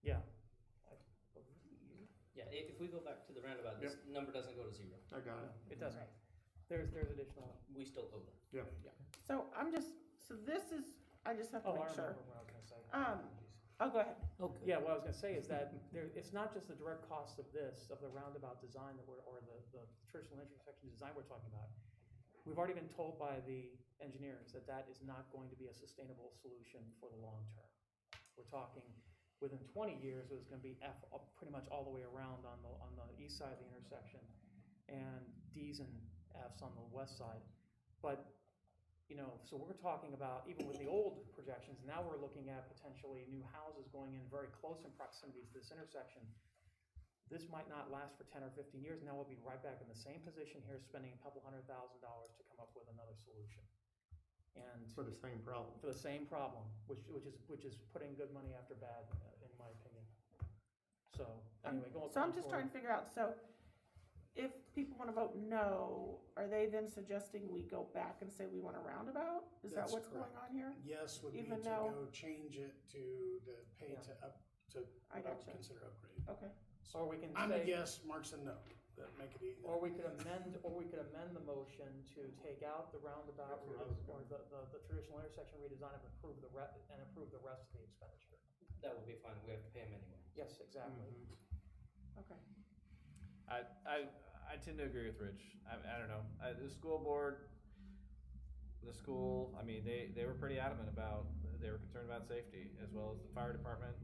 Yeah. Yeah, if we go back to the roundabout, this number doesn't go to 0. I got it. It doesn't. Right. There's additional. We still owe them. Yeah. So this is, I just have to Oh, I make sure. remember what I was gonna say. Oh, go ahead. Okay. Yeah, what I was gonna say is that it's not just the direct cost of the roundabout design or the traditional intersection design we're talking about. We've already been told by the engineers that is not going to be a sustainable solution for the long term. We're talking within 20 years, it was gonna be pretty much all the way around on the east side of the intersection and Ds and Fs on the west side. But you know, so we're talking about, even with the old projections, now we're looking at potentially new houses going in very close in proximity to this intersection. This might not last for 10 or 15 years. Now we'll be right back in the same position here, spending a couple $100,000 to come up with another solution. And For the same problem. for the same problem, which is putting good money after bad, in my opinion. So, anyway, going. So I'm just trying to figure out, so if people want to vote no, are they then suggesting we go back and say we want a roundabout? Is that That's what's going correct. on here? Yes would be Even to though- go change it to the pay Yeah. to up, to I gotcha. consider upgrade. Okay, Or we can I'm a say, guess, Mark said no, that make it easy. or we could amend the motion to take out the roundabout or the traditional intersection redesign and approve the rest of the expenditure. That would be fine, we have to pay them anyway. Yes, exactly. okay. I tend to agree with Rich. I don't know. The school board, the school, I mean, they were pretty adamant about, they were concerned about safety, as well as the fire department.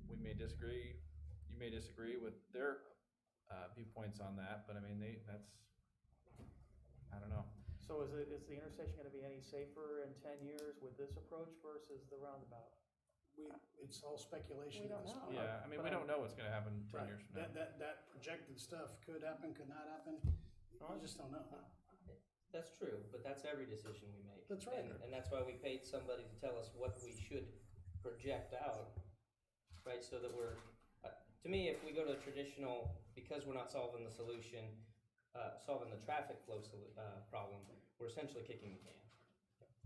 We may disagree, you may disagree with their viewpoints on that, but I mean, I don't know. So is the intersection gonna be any safer in 10 years with this approach versus the roundabout? It's all speculation We at don't this know. point. Yeah, I mean, we don't know what's gonna happen 10 Right. years from now. That projected stuff could happen, could not happen. You just don't know. That's true, but that's every decision we make. That's right. And that's why we paid somebody to tell us what we should project out, right, so that we're, to me, if we go to traditional, because we're not solving the solution, solving the traffic flow problem, we're essentially kicking the can.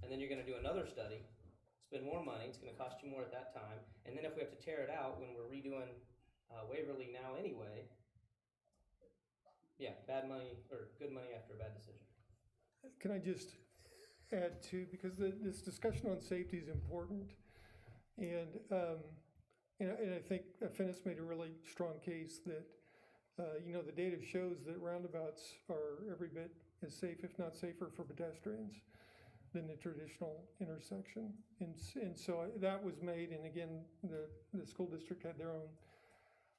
And then you're gonna do another study, spend more money, it's gonna cost you more at that time, and then if we have to tear it out when we're redoing Waverly now anyway, yeah, bad money, or good money after a bad decision. Can I just add too, because this discussion on safety is important. And I think Finnis made a really strong case that, the data shows that roundabouts are every bit as safe, if not safer, for pedestrians than the traditional intersection. And so that was made, and again, the school district had their own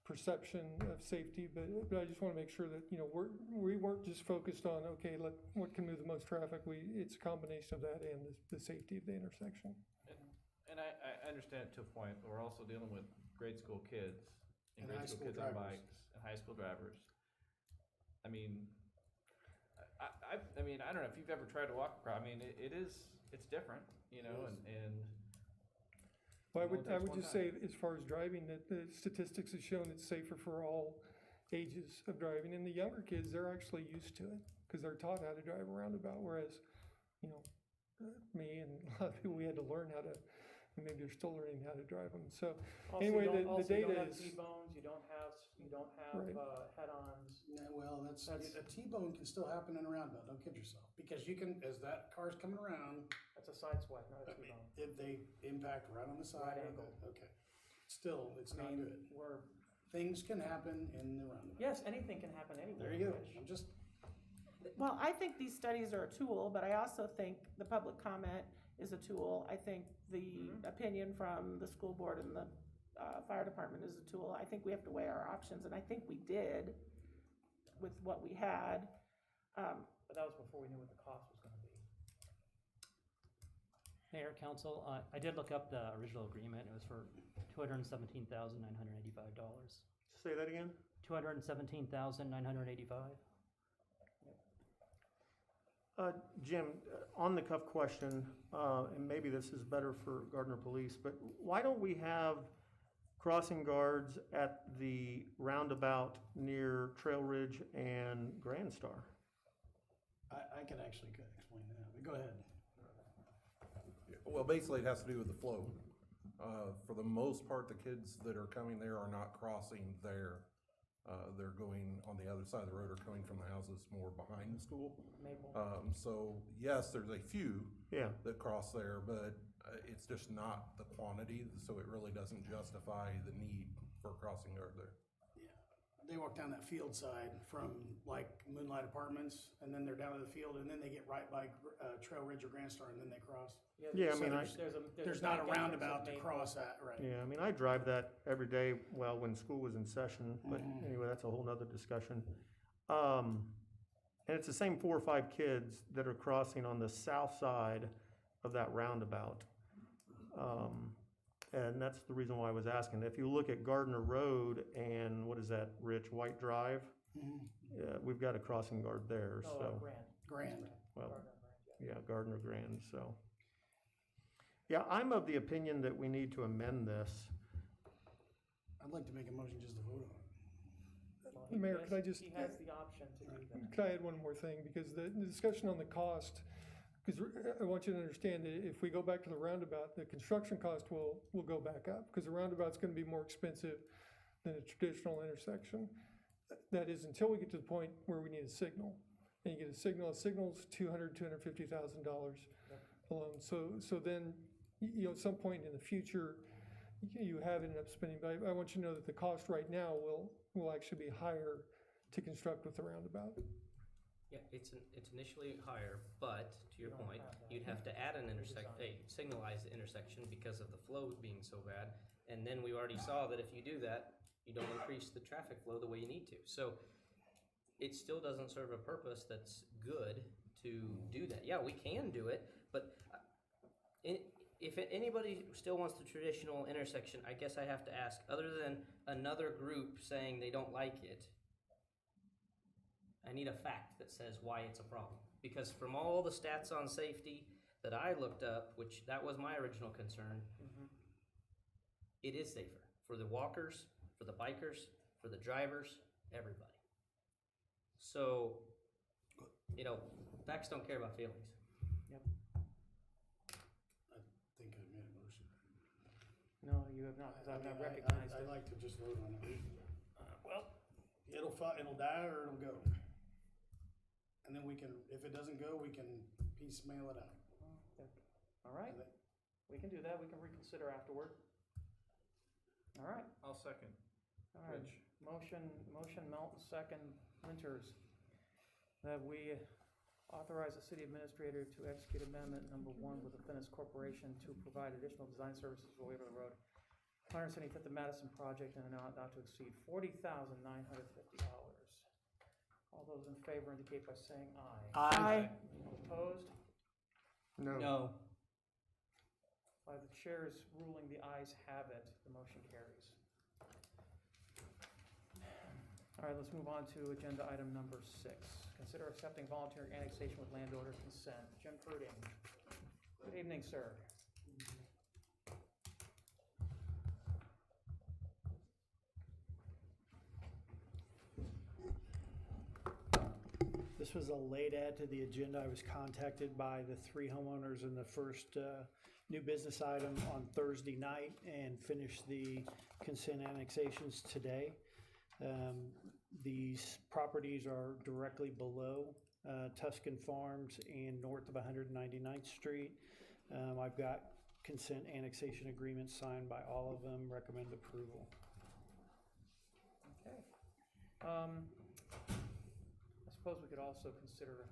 perception of safety, but I just want to make sure that, we weren't just focused on, okay, what can move the most traffic. It's a combination of that and the safety of the intersection. And I understand it to a point, but we're also dealing with grade school kids and And grade high school school kids on drivers. bikes and high school drivers. I mean, I mean, I don't know if you've ever tried to walk across. I mean, it's different, and Well, I It only would takes one just say, as far as driving, that the statistics have shown it's safer for all ages of driving. And the younger kids, they're actually used to it because they're taught how to drive a roundabout. Whereas, me and a lot of people, we had to learn how to, and maybe they're still learning how to drive them. So anyway, the You data don't have is, T-bones, you don't have Right. head-ons. Yeah, well, a T-bone can still happen in a roundabout, don't kid yourself. Because you can, as that car's coming around, That's a side swipe, not a I mean, T-bone. if they impact right on the side. Right of the- angle. Okay. Still, it's I not mean, good. we're, Things can happen in the roundabout. yes, anything can happen anywhere. There you go. Rich. I'm just, Well, I think these studies are a tool, but I also think the public comment is a tool. I think the opinion from the school board and the fire department is a tool. I think we have to weigh our options, and I think we did with what we had. But that was before we knew what the cost was gonna be. Mayor, council, I did look up the original agreement. It was for $217,985. Say that again? $217,985. Jim, on the cuff question, and maybe this is better for Gardner Police, but why don't we have crossing guards at the roundabout near Trail Ridge and Grand Star? I could actually explain that, but go ahead. Well, basically, it has to do with the flow. For the most part, the kids that are coming there are not crossing there. They're going on the other side of the road or coming from the houses more behind the school. Maple. So yes, there's a few Yeah. that cross there, but it's just not the quantity, so it really doesn't justify the need for a crossing guard there. Yeah. They walk down that field side from like Moonlight Apartments, and then they're down to the field, and then they get right by Trail Ridge or Grand Star, and then they cross. Yeah, I So mean, there's not a back entrance roundabout at to Maple. cross at, right? Yeah, I mean, I drive that every day, well, when school was in session, but anyway, that's a whole nother discussion. And it's the same 4 or 5 kids that are crossing on the south side of that roundabout. And that's the reason why I was asking. If you look at Gardner Road and what is that, Rich, White Drive? We've got a crossing guard there, Oh, so. Grand. Well, Gardner Grand, yeah, Gardner Grand, so. Yeah, I'm of the opinion that we need to amend this. I'd like to make a motion just to vote on it. Well, he Mayor, has- could I just- He has the option to do that. Could I add one more thing? Because the discussion on the cost, because I want you to understand that if we go back to the roundabout, the construction cost will go back up, because the roundabout's gonna be more expensive than a traditional intersection. That is until we get to the point where we need a signal. And you get a signal's $250,000 alone. So then, at some point in the future, you have ended up spending, but I want you to know that the cost right now will actually be higher to construct with the roundabout. Yeah, it's initially higher, but to your point, you'd have to add a signalized intersection because of the flow being so bad. And then we already saw that if you do that, you don't increase the traffic flow the way you need to. So it still doesn't serve a purpose that's good to do that. Yeah, we can do it, but if anybody still wants the traditional intersection, I guess I have to ask, other than another group saying they don't like it, I need a fact that says why it's a problem. Because from all the stats on safety that I looked up, which that was my original concern, it is safer for the walkers, for the bikers, for the drivers, everybody. So, facts don't care about feelings. I think I made a motion. No, you have not, because I've not recognized I'd it. like to just vote on it. Well, It'll die or it'll go. And then we can, if it doesn't go, we can piecemeal it out. all right, we can do that, we can reconsider afterward. All right, I'll second. all right. Rich. Motion Melton, second Winters, that we authorize the city administrator to execute amendment number 1 with the Finnis Corporation to provide additional design services for Waverly Road, 175th and Madison project, and an amount not to exceed $40,950. All those in favor indicate by saying aye. Aye. Opposed? No. By the chair's ruling, the ayes have it, the motion carries. All right, let's move on to agenda item number 6. Consider accepting voluntary annexation with land order consent. Jim Pruding. Good evening, sir. This was a late add to the agenda. I was contacted by the 3 homeowners in the first new business item on Thursday night and finished the consent annexations today. These properties are directly below Tuscan Farms and north of 199th Street. I've got consent annexation agreements signed by all of them, recommend approval. Okay. I suppose we could also consider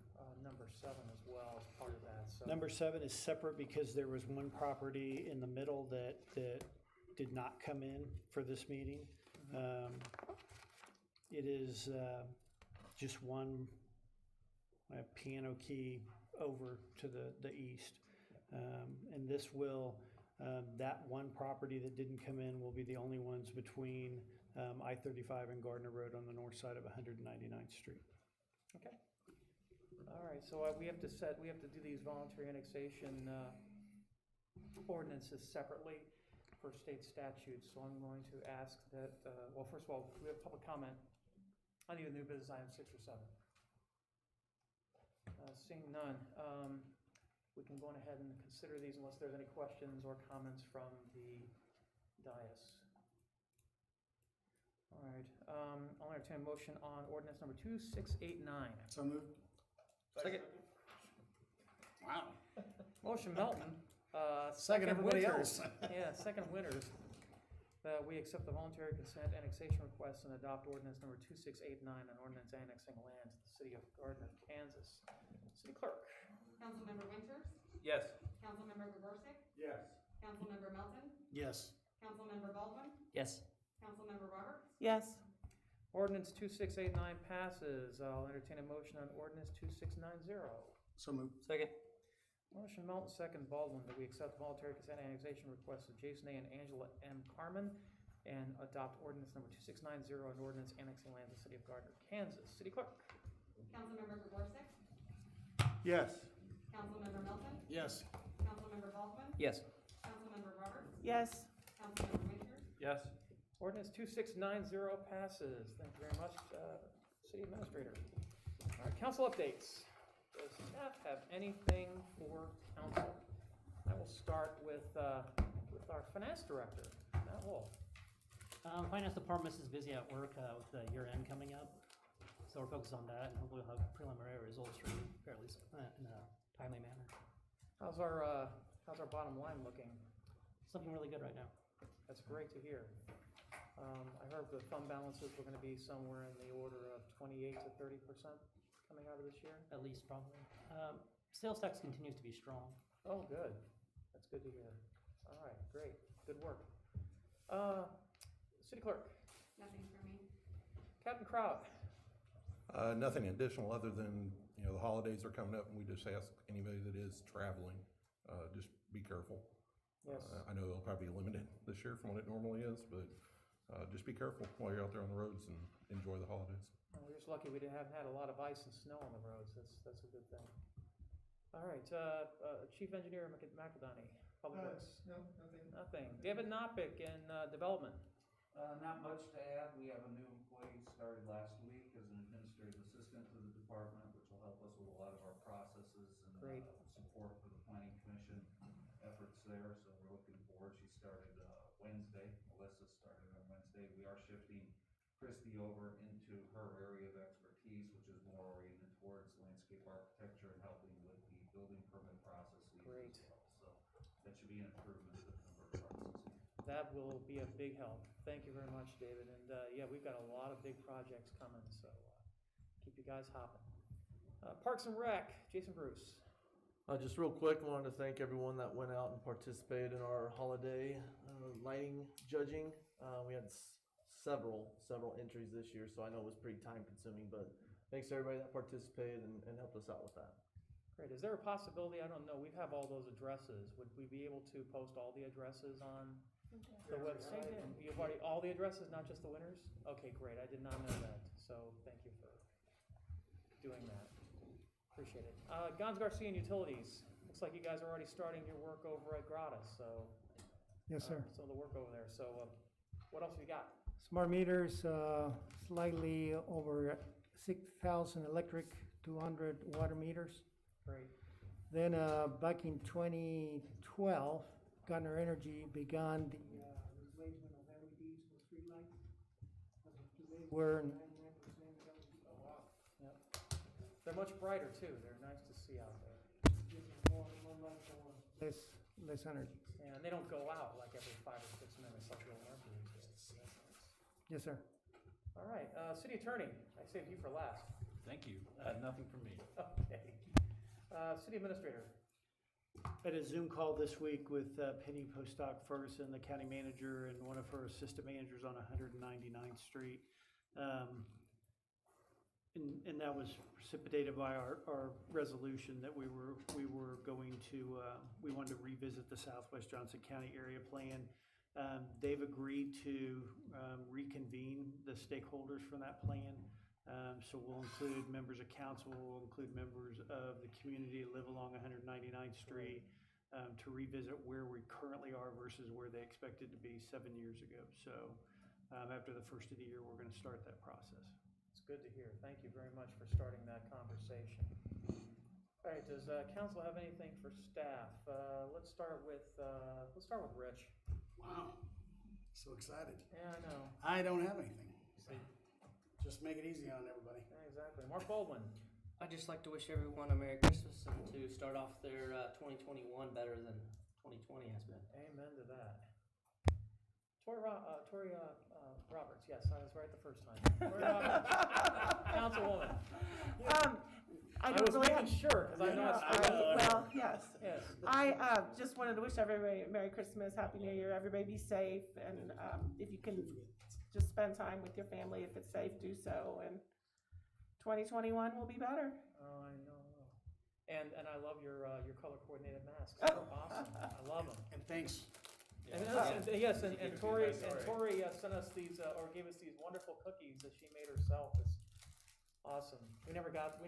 number 7 as well as part of that, so. Number 7 is separate because there was one property in the middle that did not come in for this meeting. It is just one piano key over to the east. And this will, that one property that didn't come in will be the only ones between I-35 and Gardner Road on the north side of 199th Street. Okay. All right, so we have to do these voluntary annexation ordinances separately for state statutes. So I'm going to ask that, well, first of all, we have public comment on either new business item 6 or 7. Seeing none, we can go on ahead and consider these unless there's any questions or comments from the dais. All right, I'll entertain a motion on ordinance number 2689. So moved. Second. Wow. Motion Melton. Second everybody Winters. else. Yeah, second Winters. That we accept the voluntary consent annexation request and adopt ordinance number 2689, an ordinance annexing land to the city of Gardner, Kansas. City Clerk. Councilmember Winters, Yes. Councilmember Grigorcik, Yes. Councilmember Melton, Yes. Councilmember Baldwin, Yes. Councilmember Roberts, Yes. Ordinance 2689 passes. I'll entertain a motion on ordinance 2690. So moved. Second. Motion Melton, second Baldwin, that we accept the voluntary consent annexation requests of Jason A. and Angela M. Carmen and adopt ordinance number 2690, an ordinance annexing land to the city of Gardner, Kansas. City Clerk? Councilmember Grigorczyk, Yes. Councilmember Melton, Yes. Councilmember Baldwin, Yes. Councilmember Roberts, Yes. Councilmember Winters, Yes. Ordinance 2690 passes. Thank you very much, City Administrator. All right, council updates. Does staff have anything for council? I will start with our finance director, Matt Wolf. Finance department is busy at work with the year end coming up, so we're focused on that, and hopefully we'll have preliminary results for you fairly in a timely manner. How's our bottom line looking? It's looking really good right now. That's great to hear. I heard the fund balances were going to be somewhere in the order of 28 to 30% coming out of this year. At least probably. Sales tax continues to be strong. Oh, good. That's good to hear. All right, great. Good work. City Clerk, nothing for me. Captain Kraut. Nothing additional other than, the holidays are coming up and we just ask anybody that is traveling, just be careful. Yes. I know it'll probably be limited this year from what it normally is, but just be careful while you're out there on the roads and enjoy the holidays. Well, we're just lucky we didn't have had a lot of ice and snow on the roads. That's a good thing. All right, Chief Engineer McAdoney, Public Works. No, nothing. Nothing. David Nopick in Development. Not much to add. We have a new employee started last week as an administrative assistant to the department, which will help us with a lot of our processes and Great. Support for the planning commission efforts there. So we're looking forward. She started Wednesday. Melissa started on Wednesday. We are shifting Christy over into her area of expertise, which is more oriented towards landscape architecture and helping with the building permit processes. Great. As well. So that should be an improvement to the number of processes. That will be a big help. Thank you very much, David. And yeah, we've got a lot of big projects coming, so keep you guys hopping. Parks and Rec, Jason Bruce. Just real quick, I wanted to thank everyone that went out and participated in our holiday lighting judging. We had several entries this year, so I know it was pretty time consuming, but thanks to everybody that participated and helped us out with that. Great. Is there a possibility, I don't know, we have all those addresses. Would we be able to post all the addresses on the website? You've already, all the addresses, not just the winners? Okay, great. I did not know that. So thank you for doing that. Appreciate it. Gons Garcia and Utilities. Looks like you guys are already starting your work over at Gratis, so. Yes, sir. Some of the work over there. So what else we got? Smart meters, slightly over 6,000 electric, 200 water meters. Great. Then back in 2012, Gardner Energy began the replacement of LEDs for streetlights. As of today, we're 99% LED. Oh, wow. Yep. They're much brighter too. They're nice to see out there. More light for less energy. Yeah, and they don't go out like every 5 or 6 minutes like the old Mercury days. So that's nice. Yes, sir. All right, City Attorney, I saved you for last. Thank you. Nothing from me. Okay. City Administrator. I had a Zoom call this week with Penny Postock Ferguson, the county manager, and one of her assistant managers on 199th Street. And that was precipitated by our resolution that we were going to, we wanted to revisit the Southwest Johnson County area plan. They've agreed to reconvene the stakeholders from that plan. So we'll include members of council, we'll include members of the community that live along 199th Street to revisit where we currently are versus where they expected to be 7 years ago. So after the first of the year, we're going to start that process. It's good to hear. Thank you very much for starting that conversation. All right, does council have anything for staff? Let's start with Rich. Wow, so excited. Yeah, I know. I don't have anything. Just make it easy on everybody. Yeah, exactly. Mark Baldwin. I'd just like to wish everyone a Merry Christmas and to start off their 2021 better than 2020 has been. Amen to that. Tori Roberts. Yes, I was right the first time. Tori Roberts. Councilwoman. I was don't really making sure because I know it's. Well, yes. Yes. I just wanted to wish everybody Merry Christmas, Happy New Year. Everybody be safe, and if you can just spend time with your family. If it's safe, do so, and 2021 will be better. Oh, I know. And I love your color coordinated masks. They're awesome. I love them. And thanks. And Tori sent us these, or gave us these wonderful cookies that she made herself. It's awesome. We never got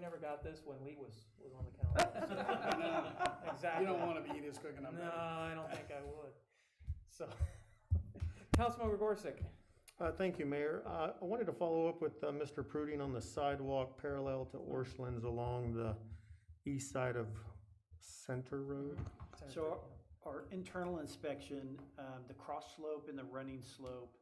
this when Lee was on the calendar. Exactly. You don't want to be this cooking up. No, I don't think I would. So, Councilmember Gorsuch. Thank you, Mayor. I wanted to follow up with Mr. Pruding on the sidewalk parallel to Orscheln's along the east side of Center Road. So our internal inspection, the cross slope and the running slope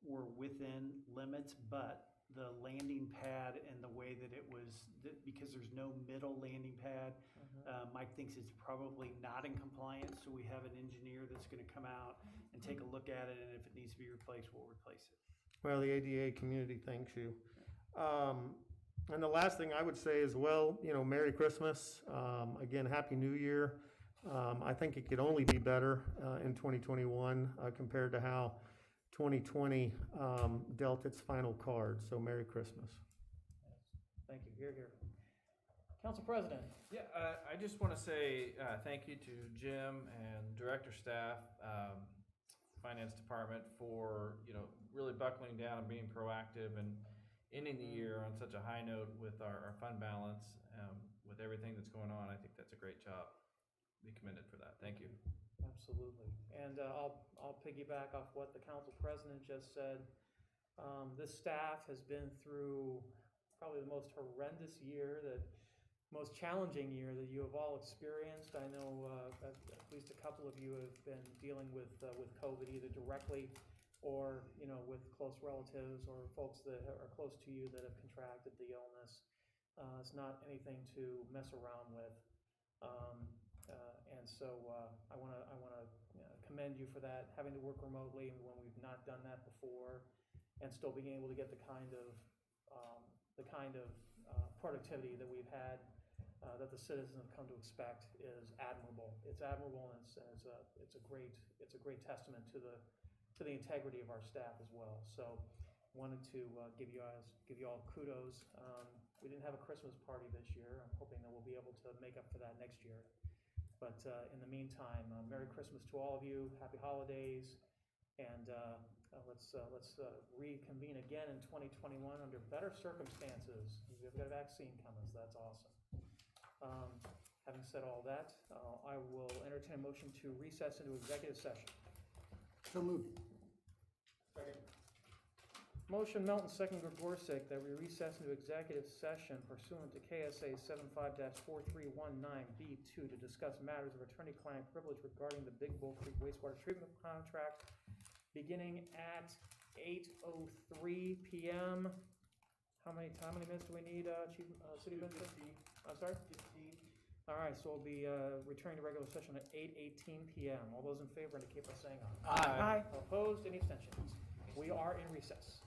were within limits, but the landing pad and the way that it was, because there's no middle landing pad, Mike thinks it's probably not in compliance, so we have an engineer that's gonna come out and take a look at it, and if it needs to be replaced, we'll replace it. Well, the ADA community thanks you. And the last thing I would say is, well, Merry Christmas. Again, Happy New Year. I think it could only be better in 2021 compared to how 2020 dealt its final card. So Merry Christmas. Thank you. Here, here. Council President. Yeah, I just want to say thank you to Jim and director staff, finance department for really buckling down and being proactive and ending the year on such a high note with our fund balance, with everything that's going on. I think that's a great job. Be commended for that. Thank you. Absolutely. And I'll piggyback off what the council president just said. This staff has been through probably the most horrendous year, most challenging year that you have all experienced. I know at least a couple of you have been dealing with COVID either directly or with close relatives or folks that are close to you that have contracted the illness. It's not anything to mess around with. And so I want to commend you for that, having to work remotely when we've not done that before, and still being able to get the kind of productivity that we've had, that the citizens have come to expect is admirable. It's admirable, and it's a great testament to the integrity of our staff as well. So wanted to give you all kudos. We didn't have a Christmas party this year. I'm hoping that we'll be able to make up for that next year. But in the meantime, Merry Christmas to all of you. Happy holidays, and let's reconvene again in 2021 under better circumstances. We've got a vaccine coming, so that's awesome. Having said all that, I will entertain a motion to recess into executive session. So moved. Motion Melton, second Gorsuch, that we recess into executive session pursuant to KSA 75-4319B2 to discuss matters of attorney-client privilege regarding the Big Bull Creek wastewater treatment contract beginning at 8:03 p.m. How many minutes do we need, Chief City Administrator? 15. I'm sorry? 15. All right, so we'll be returning to regular session at 8:18 p.m. All those in favor indicate by saying aye. Aye. Opposed? Any abstentions? We are in recess.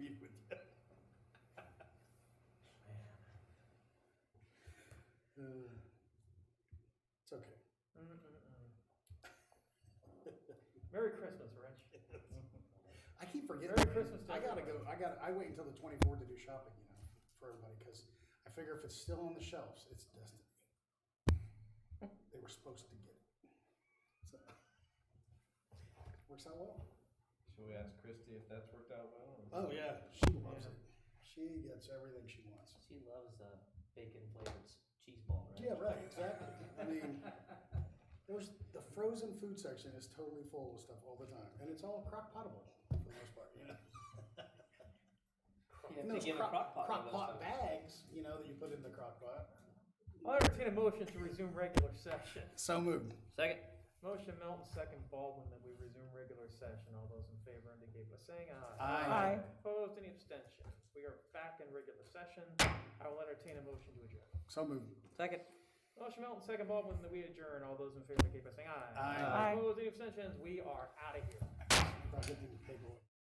meeting with you. It's okay. Merry Christmas, Rich. I keep forgetting. Merry Christmas to I gotta everybody. go, I wait until the 24th to do shopping, you know, for everybody, because I figure if it's still on the shelves, it's destiny. They were supposed to get it. So, works out well. Should we ask Christy if that's worked out well? Oh, yeah, she loves it. She gets everything she wants. She loves bacon flavored cheese ball, right? Yeah, right, exactly. I mean, the frozen food section is totally full of stuff all the time, and it's all crock potable for the most part, you know. You And have to those get a crock pot. crock one of pot those times. bags, you know, that you put in the crock pot. I'll entertain a motion to resume regular session. So moved. Second. Motion Milton, second Baldwin, that we resume regular session. All those in favor indicate by saying aye. Aye. Opposed, any abstentions? We are back in regular session. I will entertain a motion to adjourn. So moved. Second. Motion Milton, second Baldwin, that we adjourn. All those in favor indicate by saying aye. Aye. Aye. Opposed, any abstentions? We are out of here. I'll get the paperwork.